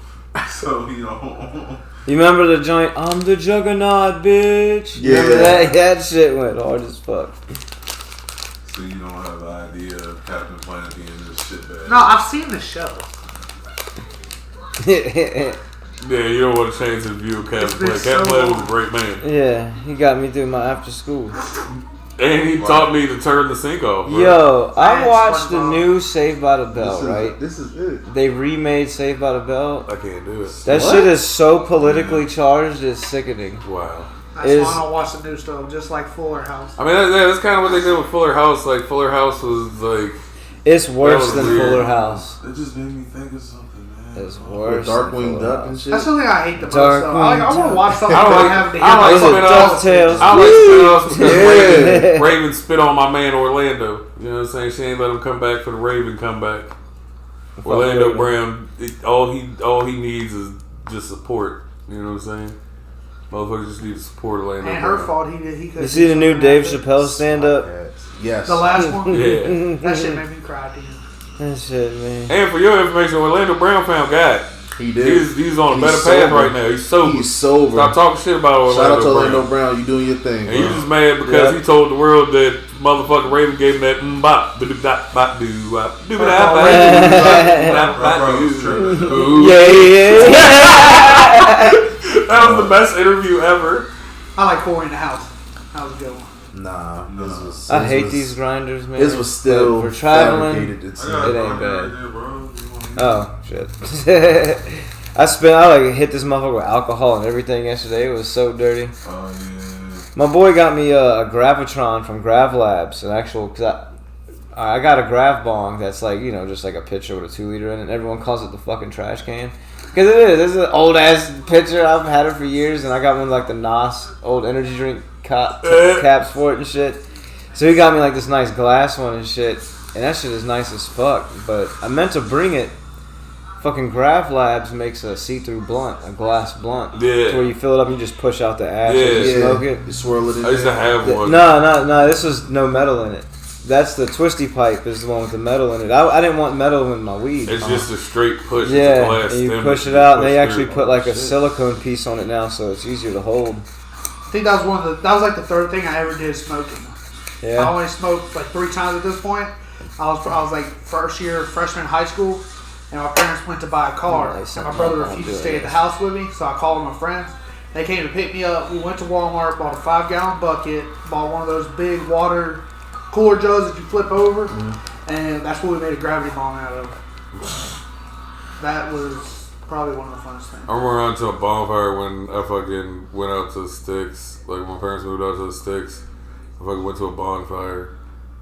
you know. You remember the joint? I'm the Juggernaut, bitch. Yeah. Remember that? That shit went hard as fuck. So you don't have the idea of Captain Planet being this shitbag. No, I've seen the show. Yeah, you don't want to change his view of Captain It's been Planet. so Captain Planet was a long. great man. Yeah, he got me through my after school. And he taught me to turn the sink off, bro. Yo, I That's watched the SpongeBob. new Saved by the Bell, right? This is it. They remade Saved by the Bell. I can't do it. That What? shit is so politically charged, it's sickening. Wow. That's Is- why I don't watch the new stuff, just like Fuller House. I mean, that's kind of what they did with Fuller House. Like, Fuller House was like... It's worse was than weird. Fuller House. It just made me think of something, man. It's With worse. Darkwing than Fuller Duck and House. shit. That's something I hate the most. Dark Though. I want to watch something I don't without like- having to hear I don't like my spit offs. DuckTales. I don't like spin-offs because Yeah. Raven spit on my man Orlando. You know what I'm saying? She ain't let him come back for the Raven comeback. Orlando Raven. Brown, all he needs is just support. You know what I'm saying? Motherfuckers just need to support Orlando And Brown. her fault. He could. You see the new Dave Chappelle stand up? Yes. The last one. Yeah. That shit made me cry, dude. That shit, man. And for your information, Orlando Brown found God. He did. He's on a He's better sober. path right now. He's sober. He's sober. Stop talking shit about Orlando Shout out to Orlando Brown. Brown. You doing your thing, And you bro. just mad because Yeah. he told the world that motherfucking Raven gave him that bop doo bop bop doo wop doo My bop brother's tripping. Yeah. That was the best interview ever. I like Corey in the House. That was a good one. Nah, I hate these grinders, man. This was still But for traveling. fabricated. It's I got It a ain't fucking bad. idea, bro. Oh shit! I like hit this motherfucker with alcohol and everything yesterday. It was so dirty. Oh yeah. My boy got me a Gravitron from Grav Labs, an actual. Cause I got a Grav bong that's like, you know, just like a pitcher with a 2-liter in it. And everyone calls it the fucking trash can because it is. It's an old ass pitcher. I've had it for years, and I got one like the NOS old energy drink caps for it and shit. So he got me like this nice glass one and shit, and that shit is nice as fuck. But I meant to bring it. Fucking Grav Labs makes a see-through blunt, a glass blunt. Yeah. Where you fill it up and you just push out the ash Yeah. and you smoke it. You swirl it in I used to there. have one. No, this was no metal in it. That's the twisty pipe is the one with the metal in it. I didn't want metal in my weed. It's just a straight push. It's a Yeah, glass and you stem push that it out, and push they actually through. put like a silicone piece on it now, so it's easier to hold. I think that was that was like the third thing I ever did smoking. I Yeah. only smoked like 3 times at this point. I was like first year freshman in high school, and my parents went to buy a car, Nice. and my brother I'm refused to doing stay at the this. house with me, so I called my friends. They came to pick me up. We went to Walmart, bought a 5-gallon bucket, bought one of those big water cooler jugs that you flip over, and that's what we made a gravity bomb out of. That was probably one of the funnest things. I remember going to a bonfire when I fucking went out to the sticks. Like, my parents moved out to the sticks. I fucking went to a bonfire.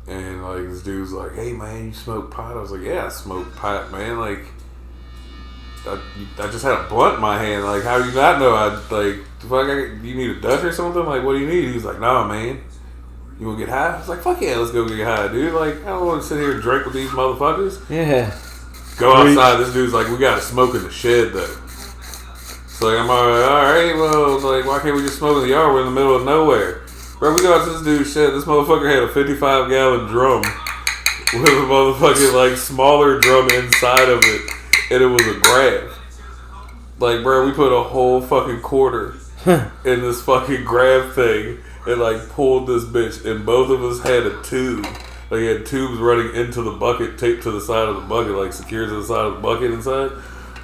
And, like, this dude was like, hey, man, you smoke pot? I was like, yeah, I smoke pot, man. Like, I just had a blunt in my hand. Like, how do you not know? You need a Dutch or something? Like, what do you need? He was like, nah, man. You want to get high? I was like, fuck yeah, let's go get high, dude. Like, I don't want to sit here and drink with these motherfuckers. Yeah. Go outside. This dude's like, we got to smoke in the shed, though. So, like, I'm like, all right, well, like, why can't we just smoke in the yard? We're in the middle of nowhere. Bro, we go out to this dude's shed. This motherfucker had a 55-gallon drum with a motherfucking, like, smaller drum inside of it. And it was a Grav. Like, bro, we put a whole fucking quarter in this fucking Grav thing. and like pulled this bitch, and both of us had a tube. Like, he had tubes running into the bucket, taped to the side of the bucket, like secured to the side of the bucket inside.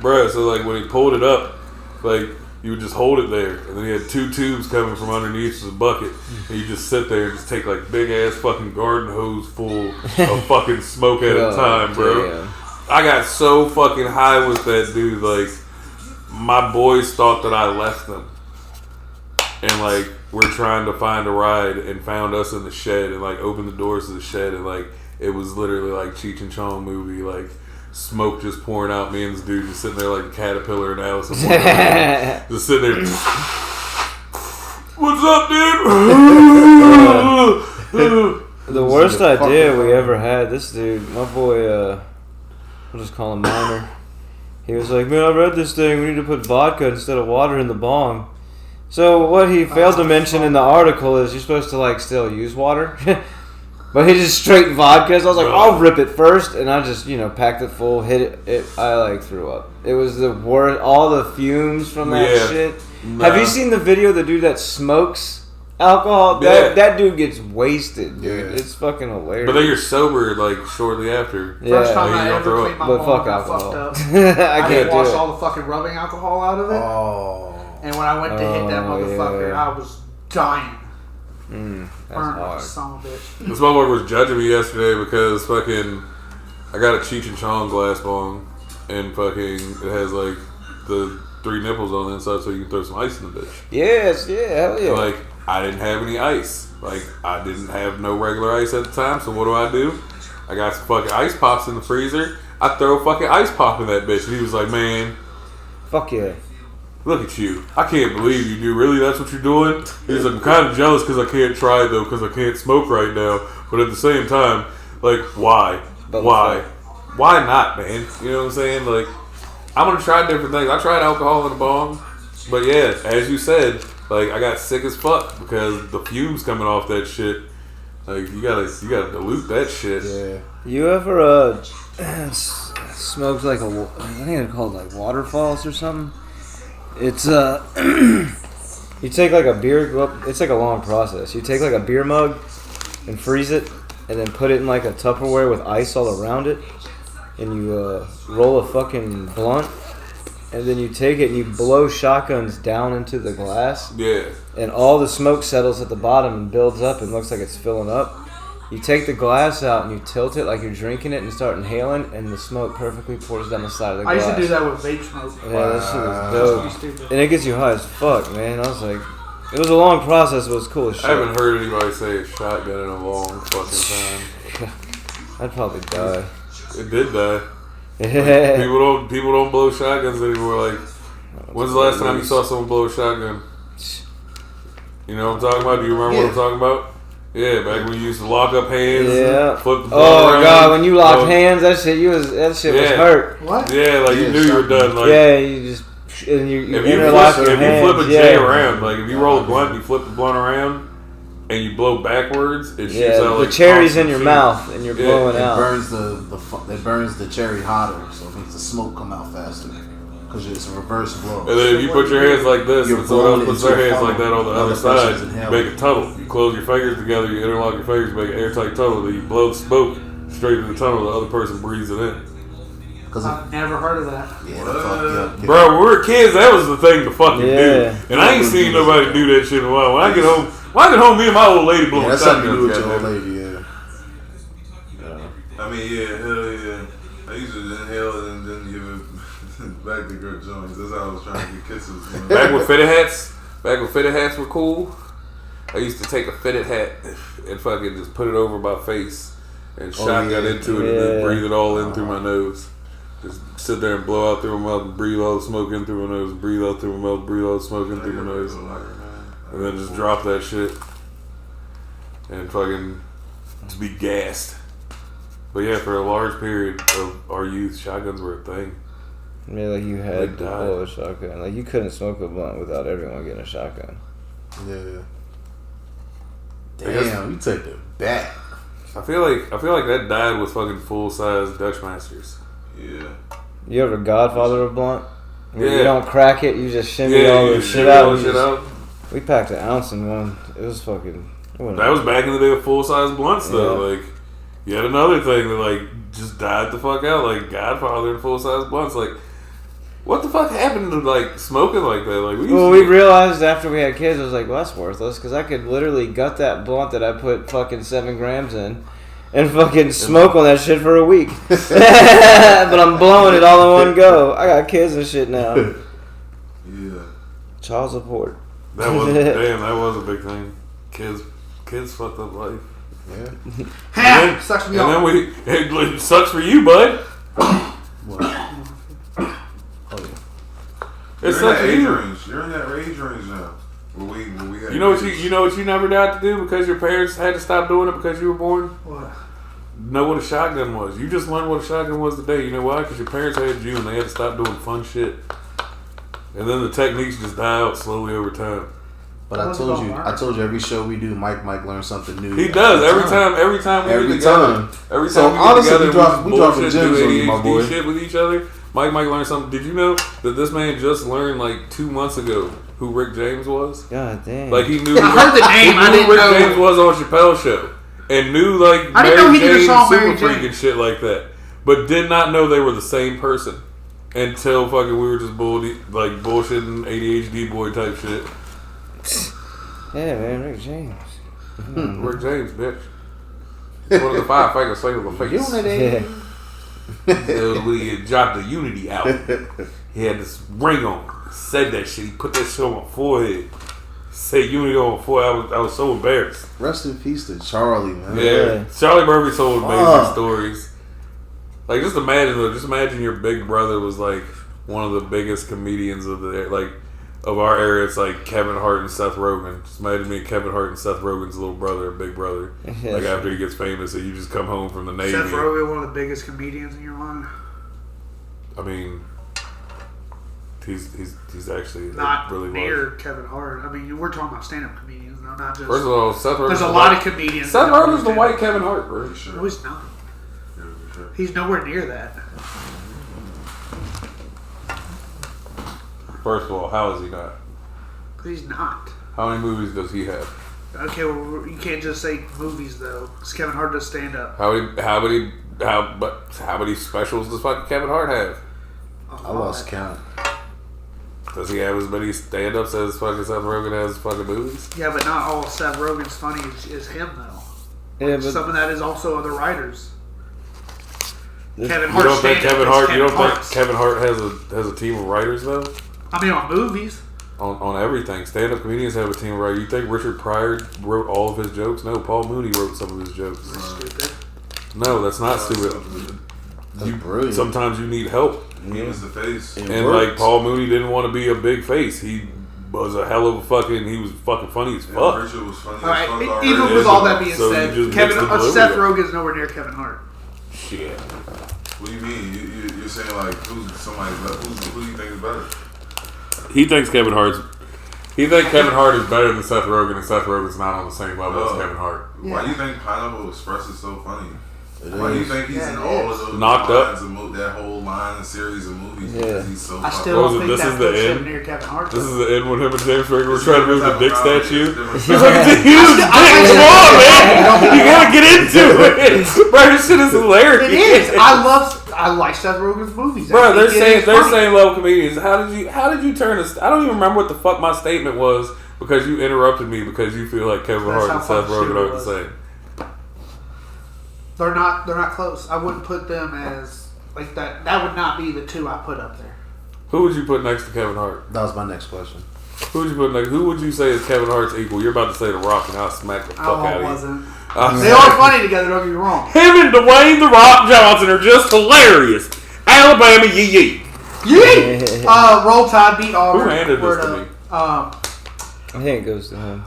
Bruh, so like when he pulled it up, like you would just hold it there, and then he had 2 tubes coming from underneath the bucket, and you just sit there and just take like big ass fucking garden hose full of fucking smoke at a time, bro. Damn. I got so fucking high with that dude, like my boys thought that I left them, and like we're trying to find a ride, and found us in the shed, and like opened the doors to the shed, and like it was literally like Cheech and Chong movie, like smoke just pouring out. Me and this dude just sitting there like a caterpillar and Alice in Wonderland, just sitting there. What's up, dude? The worst idea we ever had. This dude, my boy, we'll just call him Minor. He was like, "Man, I read this thing. We need to put vodka instead of water in the bong." So what he failed to mention in the article is you're supposed to like still use water. But he just straight vodka. So I was like, I'll rip it first. And I just, packed it full, hit it. I like threw up. It was the worst. All the fumes from that shit. Nah. Have you seen the video of the dude that smokes alcohol? That dude gets wasted, dude. Yeah. It's fucking hilarious. But then you're sober like shortly after. First time I ever cleaned my bong, fuck alcohol. Fucked up. I didn't wash all the fucking rubbing alcohol out of it. Oh. And when I went to hit that motherfucker, I was dying. That's hard. Son of a bitch. This motherfucker was judging me yesterday because fucking I got a Cheech and Chong glass bong, and fucking it has like the 3 nipples on the inside, so you can throw some ice in the bitch. Yes, hell yeah. And like I didn't have any ice. Like I didn't have no regular ice at the time, so what do? I got some fucking ice pops in the freezer. I throw a fucking ice pop in that bitch, and he was like, "Man, fuck yeah. Look at you. I can't believe you, dude. Really? That's what you're doing?" He's like, "I'm kind of jealous because I can't try it, though, because I can't smoke right now. But at the same time, like, why? Why? Why not, man? You know what I'm saying? Like, I'm going to try different things. I tried alcohol in a bong. But yeah, as you said, like, I got sick as fuck because the fumes coming off that shit. Like, you gotta dilute that shit. Yeah. You ever, smoked like I think they're called like waterfalls or something? It's you take like a beer. It's like a long process. You take like a beer mug and freeze it, and then put it in like a Tupperware with ice all around it, and you roll a fucking blunt, and then you take it and you blow shotguns down into the glass. Yeah. And all the smoke settles at the bottom and builds up and looks like it's filling up. You take the glass out and you tilt it like you're drinking it and start inhaling, and the smoke perfectly pours down the side of the glass. I used to do that with vape smoke. Yeah, that shit was dope. And it gets you high as fuck, man. I was like, it was a long process, but it was cool as shit. I haven't heard anybody say a shotgun in a long fucking time. I'd probably die. It did die. Like, people don't blow shotguns anymore. Like, when's the last time you saw someone blow a shotgun? You know what I'm talking about? Do you remember what I'm talking about? Yeah, back when you used to lock up hands, flip the ball around. God, when you locked hands, that shit was hurt. What? Yeah, like you knew you were done. Like, you just interlock your hands. If you flip a J around, like if you roll a blunt, you flip the blunt around, and you blow backwards, it shoots out like the cherry's in your mouth, and you're blowing out. It burns the cherry hotter, so it makes the smoke come out faster. Because it's a reverse blow. And then if you put your hands like this, and someone else puts their hands like that on the other side, you make a tunnel. You close your fingers together, you interlock your fingers, make an airtight tunnel, then you blow the smoke straight in the tunnel, the other person breathes it in. I've never heard of that. Yeah, bro, when we were kids, that was the thing to fucking do. And I ain't seen nobody do that shit in a while. When I get home, me and my old lady blowing that's something to do with your old lady, I mean, hell yeah. I used to inhale and then give it back to Grip Jones. That's how I was trying to get kisses. Back when fitted hats were cool, I used to take a fitted hat and fucking just put it over my face and shotgun into it and then breathe it all in through my nose. Just sit there and blow out through my mouth and breathe all the smoke in through my nose, breathe out through my mouth, breathe all the smoke in through my nose. And then just drop that shit and fucking just be gassed. But yeah, for a large period of our youth, shotguns were a thing. Yeah, like you had to blow a shotgun. Like you couldn't smoke a blunt without everyone getting a shotgun. Yeah. Damn, you take it back. I feel like that died with fucking full size Dutch Masters. Yeah. You ever Godfather a blunt? Yeah. You don't crack it, you just shimmy all the shit out. We packed an ounce in one. It was fucking. That was back in the day of full size blunts though. Yeah. Like, yet another thing that like just died the fuck out. Like Godfather and full size blunts. Like, what the fuck happened to like smoking like that? Like, we realized after we had kids, I was like, well, that's worthless because I could literally gut that blunt that I put fucking 7 grams in and fucking smoke on that shit for a week. But I'm blowing it all in one go. I got kids and shit now. Yeah. Child support. That was damn. That was a big thing. Kids fucked up life. Ha! Sucks for me And off. then it sucks for you, bud. It sucks for you. You're in that age range now. Where we had You know what you never got to do because your parents had to stop doing it because you were born? What? Know what a shotgun was. You just learned what a shotgun was today. You know why? Because your parents had you and they had to stop doing fun shit. And then the techniques just die out slowly over time. But I told you every show we do, Mike learns something new. He does every time we get together. Every time we get together, we dropping gems on you, my ADHD boy. shit with each other. Mike learned something. Did you know that this man just learned like 2 months ago who Rick James was? God damn. Like he knew. I heard the name. He I knew didn't Rick know. James was on Chappelle's show, and knew like I didn't know he did a Mary Jane, song Super Mary Freak Jane. and shit like that, but did not know they were the same person until fucking we were just bullshitting ADHD boy type shit. Yeah, man, Rick James. Rick James, bitch. One of the 5 fingers sing of the face. Unity. When he dropped the Unity out, he had this ring on. Said that shit. He put that shit on my forehead. Said Unity on my forehead. I was so embarrassed. Rest in peace to Charlie, man. Yeah, Charlie Murphy told amazing Fuck. stories. Like just imagine your big brother was like one of the biggest comedians of of our era. It's like Kevin Hart and Seth Rogen. Just imagine me and Kevin Hart and Seth Rogen's little brother, big brother. Like after he gets famous, and you just come home from the Navy. Seth Rogen, one of the biggest comedians in your mind. I mean, he's actually Not really near was. Kevin Hart. I mean, we're talking about stand-up comedians, no, not just. First of all, Seth Rogen's there's a the lot white- of comedians. Seth that don't Rogen's the understand white it. Kevin Hart, bro. No, he's not. Yeah, for sure. He's nowhere near that. First of all, how is he not? He's not. How many movies does he have? Okay, well, you can't just say movies though. Because Kevin Hart does stand-up. How many specials does fucking Kevin Hart have? I lost count. Does he have as many stand-ups as fucking Seth Rogen has fucking movies? Yeah, but not all Seth Rogen's funny is him though. Yeah, but Some of that is also other writers. Kevin You Hart. don't think Kevin Hart? You don't think Hart's. Kevin Hart has a team of writers though? I mean, on movies. On everything, stand-up comedians have a team of writers. You think Richard Pryor wrote all of his jokes? No, Paul Mooney wrote some of his jokes. Stupid. No, that's not stupid. That's brilliant. Sometimes you need help. He was the face. It And works. like Paul Mooney didn't want to be a big face. He was a hell of a fucking. He was fucking funny as Yeah, fuck. Richard was funny All right. as fuck Even already. with all that being So you said, just mixed the delivery Seth up. Rogen's nowhere near Kevin Hart. Shit. What do you mean? You're saying like who do you think is better? He thinks Kevin Hart is better than Seth Rogen, and Seth Rogen's not on the same level as Kevin Hart. Why do you think Pineapple Express is so funny? It Why do you is. think he's Yeah, in it all is. of those Knocked Up? lines of that whole line and series of movies? Yeah. Because he's so I fucking still What was don't it? think This that is the puts him end? near Kevin Hart. This though. is the end when him and James Franco were It's trying to move different the dick type of comedy. statue. It's different He's like, it's a huge dick. Come on, man. You gotta get into it. Bro, this shit is hilarious. It is. I like Seth Rogen's movies. Bro, I they're think it saying is they're funny. saying level comedians. How did you turn us? I don't even remember what the fuck my statement was because you interrupted me because you feel like Kevin That's Hart and how Seth fucking Rogen aren't the stupid it same. They're not close. I wouldn't put them as like that. That would not be the two I put up there. Who would you put next to Kevin Hart? That was my next question. Who would you put next? Who would you say is Kevin Hart's equal? You're about to say The Rock, and I'll smack the fuck out I of you. wasn't. I'm They sorry. are funny together. Don't get me wrong. Him and Dwayne The Rock Johnson are just hilarious. Alabama, yee yee. Yeah. Roll Tide beat Auburn. Who handed this Word to up. me? I think it goes to him.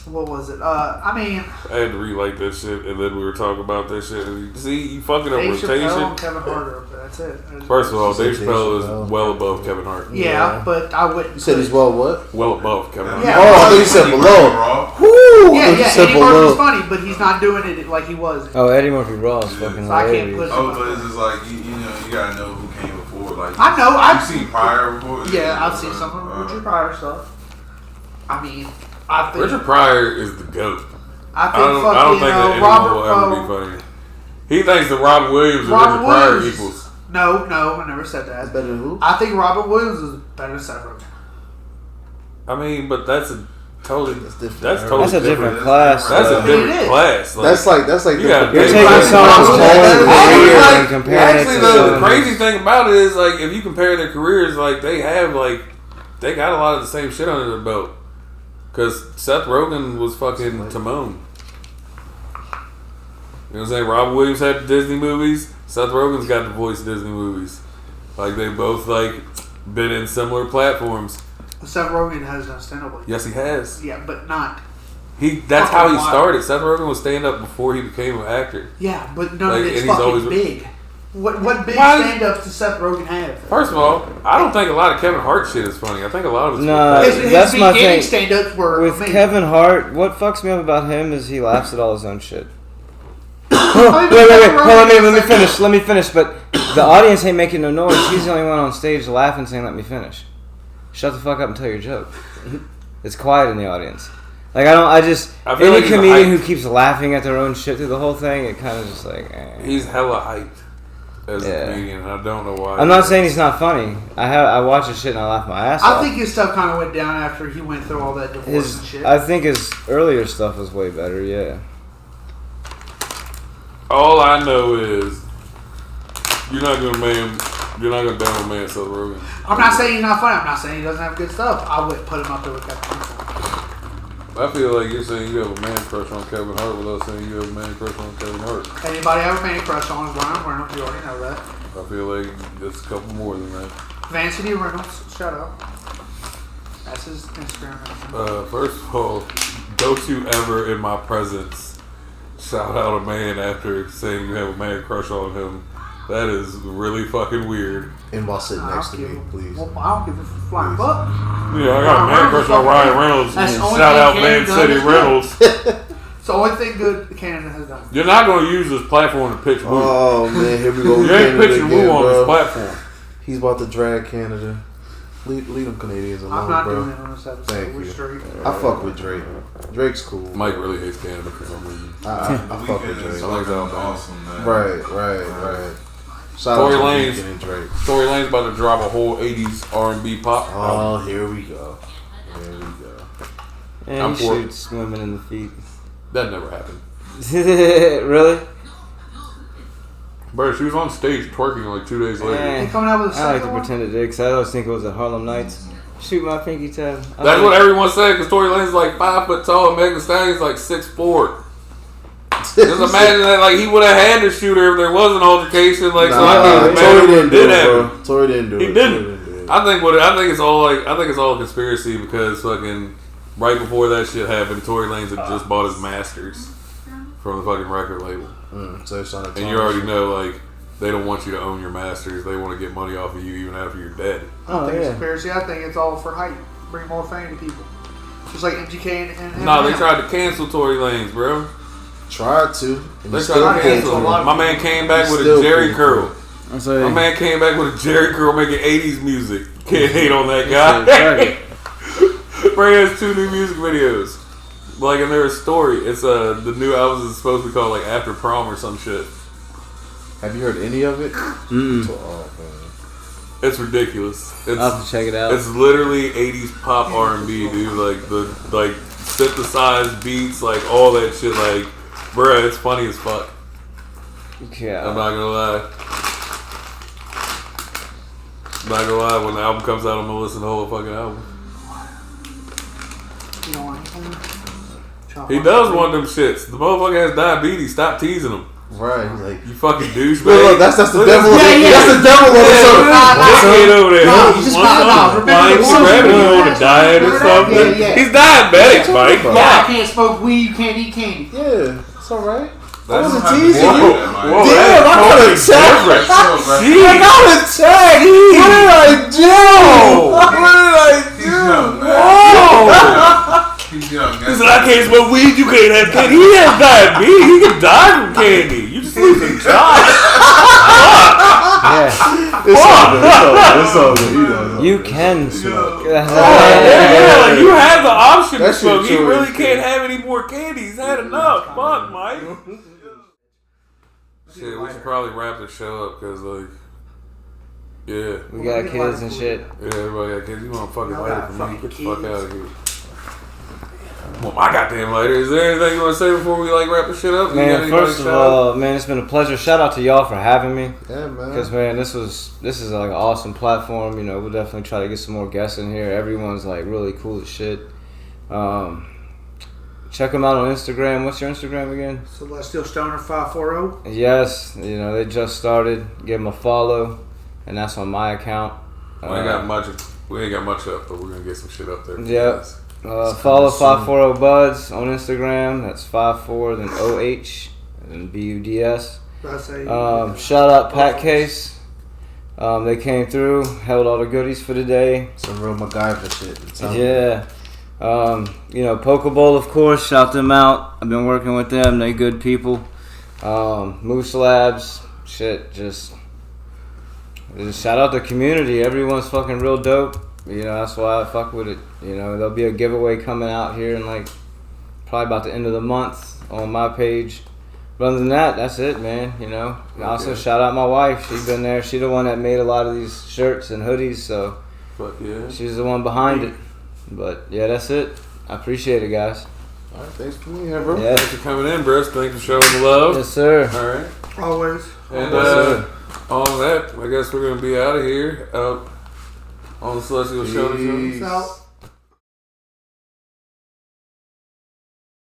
What was it? I mean, I had to relight that shit, and then we were talking about that shit. And see, you fucking up Dave Chappelle rotation. and Kevin Hart are up there. That's it. First of all, She said Dave Dave Chappelle Chappelle. is well above Kevin Hart. Yeah, but I wouldn't. You said he's well what? Well above Kevin Hart. Yeah. Oh, I thought you said below. Raw. Woo! Yeah, You yeah. said Eddie Murphy's below. funny, but he's not doing it like he was. Oh, Eddie Murphy Raw is fucking So I can't hilarious. put- Oh, but it's just like you know, you gotta know who came before. Like I know, You've I've seen Pryor before. Yeah, I've seen some of Richard Pryor stuff. I mean, I think Richard Pryor is the GOAT. I don't think that anyone will ever be funny. He thinks that Robin Williams and Richard Pryor equals. No, I never said that. Better than who? I think Robin Williams is better than Seth Rogen. I mean, but that's a totally different. That's a different class. That's a different class. That's like you got you're taking someone's whole career and comparing it to the crazy thing about it is like if you compare their careers, like they got a lot of the same shit under their belt. Because Seth Rogen was fucking Timon. You know what I'm saying? Robin Williams had Disney movies. Seth Rogen's got the voice of Disney movies. Like they both like been in similar platforms. Seth Rogen has done stand-up. Yes, he has. Yeah, but not. That's how he started. Seth Rogen was stand-up before he became an actor. Yeah, but none of it's fucking big. What big stand-up does Seth Rogen have? First of all, I don't think a lot of Kevin Hart shit is funny. I think a lot of it's that's my thing. Stand-ups were with amazing. Kevin Hart, what fucks me up about him is he laughs at all his own shit. Wait, let me finish. But the audience ain't making no noise. He's the only one on stage laughing, saying, "Let me finish." Shut the fuck up and tell your joke. It's quiet in the audience. Like any comedian who keeps laughing at their own shit through the whole thing, it kind of just like. He's hella hyped as a comedian, and I don't know why. I'm not saying he's not funny. I watch his shit and I laugh my ass off. I think his stuff kind of went down after he went through all that divorce and shit. I think his earlier stuff was way better. Yeah. All I know is you're not gonna down a man Seth Rogen. I'm not saying he's not funny. I'm not saying he doesn't have good stuff. I wouldn't put him up there with Kevin Hart. I feel like you're saying you have a man crush on Kevin Hart without saying you have a man crush on Kevin Hart. Anybody have a man crush on is Ryan Reynolds. You already know that. I feel like it's a couple more than that. Vancity Reynolds, shout out. That's his Instagram. First of all, don't you ever in my presence shout out a man after saying you have a man crush on him. That is really fucking weird. And while sitting next to me, please. Well, I don't give a flying fuck. Yeah, I got a man crush on Ryan Reynolds. Shout out Van City Reynolds. It's the only thing good Canada has done. You're not going to use this platform to pitch Woo. Oh, man, here we go. You ain't pitching Woo on this platform. He's about to drag Canada. Leave them Canadians alone, I'm not bro. doing it on this episode. Thank We're you. straight. I fuck with Drake. Drake's cool. Mike really hates Canada for some reason. I fuck with Drake. I like that. Awesome, man. Right. Shout Tory out to Lanez. Weeknd and Drake. Tory Lanez about to drop a whole 80s R&B pop Oh, album. here we go. And I'm he shoots women in the feet. That never happened. Really? Bro, she was on stage twerking like 2 days later. He coming out with a I like second to one? pretend it did because I always think it was at Harlem Nights. Shoot my pinky toe. That's what everyone said because Tory Lanez is like 5 foot tall and Megan Thee Stallion's like 6'4". Just imagine that like he would have had to shoot her if there was an altercation. Like Tory didn't do it, bro. Tory didn't do it. He didn't. I think it's all a conspiracy because fucking right before that shit happened, Tory Lanez had just bought his masters from the fucking record label. So it's on And you already know, like, they don't want you to own your masters. They want to get money off of you even after you're dead. I don't think it's conspiracy. I think it's all for hype. Bring more fame to people. Just like MGK and No, they tried to cancel Tory Lanez, bro. Tried to. They tried to cancel him. My man came back with a Jerry curl. My man came back with a Jerry curl making 80s music. Can't hate on that guy. Bro, has 2 new music videos. Like, and there's a story. It's the new album is supposed to be called like After Prom or some shit. Have you heard any of it? Oh, man. It's ridiculous. I'll have to check it out. It's literally 80s pop R&B, dude. Like the synthesized beats, like all that shit. Like, bruh, it's funny as fuck. Yeah. I'm not gonna lie. When the album comes out, I'm gonna listen to the whole fucking album. You don't want anything? He does want them shits. The motherfucker has diabetes. Stop teasing him. Right, he's like, You fucking douchebag. look, that's the devil. Yeah. That's the devil on the Dickhead over there. No, you just Grabbing you on a diet or something. Yeah. He's diabetic, Mike. Yeah, I can't smoke weed. You can't eat candy. Yeah, it's alright. I That's wasn't not teasing the you. point, Whoa, Damn, I got attacked. I got attacked. What did I do? What did I do? He's young. He said, I can't smoke weed, you can't have candy. He has diabetes. He can die from candy. You just lose a job. Yeah. It's all good. You know, You can smoke. Yeah, you have the option to That shit smoke. He true really as can't have any more candy. He's had enough. Fuck, Mike. Shit, we should probably wrap the show up because, like, yeah. We got kids and shit. Yeah, everybody got kids. You want to fucking Y'all lighter got for me? fucking Get the fuck kids. out of here. Well, my goddamn lighter. Is there anything you want to say before we, like, wrap the shit up? You got Man, anybody first of shout out? all, man, it's been a pleasure. Shout out to y'all for having me. Yeah, man. Because, man, this is like an awesome platform. You know, we'll definitely try to get some more guests in here. Everyone's like really cool as shit. Check them out on Instagram. What's your Instagram again? Celestial Stoner 540. Yes, you know, they just started. Give them a follow, and that's on my account. We ain't got much up, but we're going to get some shit up there. Yep. Follow 540 Buds on Instagram. That's 54 then OH and BUDS. Shout out Pack Case. They came through, held all the goodies for the day. Some real MacGyver shit. Yeah. You know, Pokeball, of course, shout them out. I've been working with them. They good people. Moose Labs, shit, just shout out the community. Everyone's fucking real dope. You know, that's why I fuck with it. You know, there'll be a giveaway coming out here in like probably about the end of the month on my page. But other than that, that's it, man. You know, also shout out my wife. She's been there. She's the one that made a lot of these shirts and hoodies. So Fuck yeah. she's the one behind it. But yeah, that's it. I appreciate it, guys. All right, thanks for being here, bro. Yeah. Thanks for coming in, Bruce. Thanks for showing the love. Yes, sir. All right. Always. And Yes, sir. on that, I guess we're going to be out of here. Out on the Celestial Show. Peace. Out.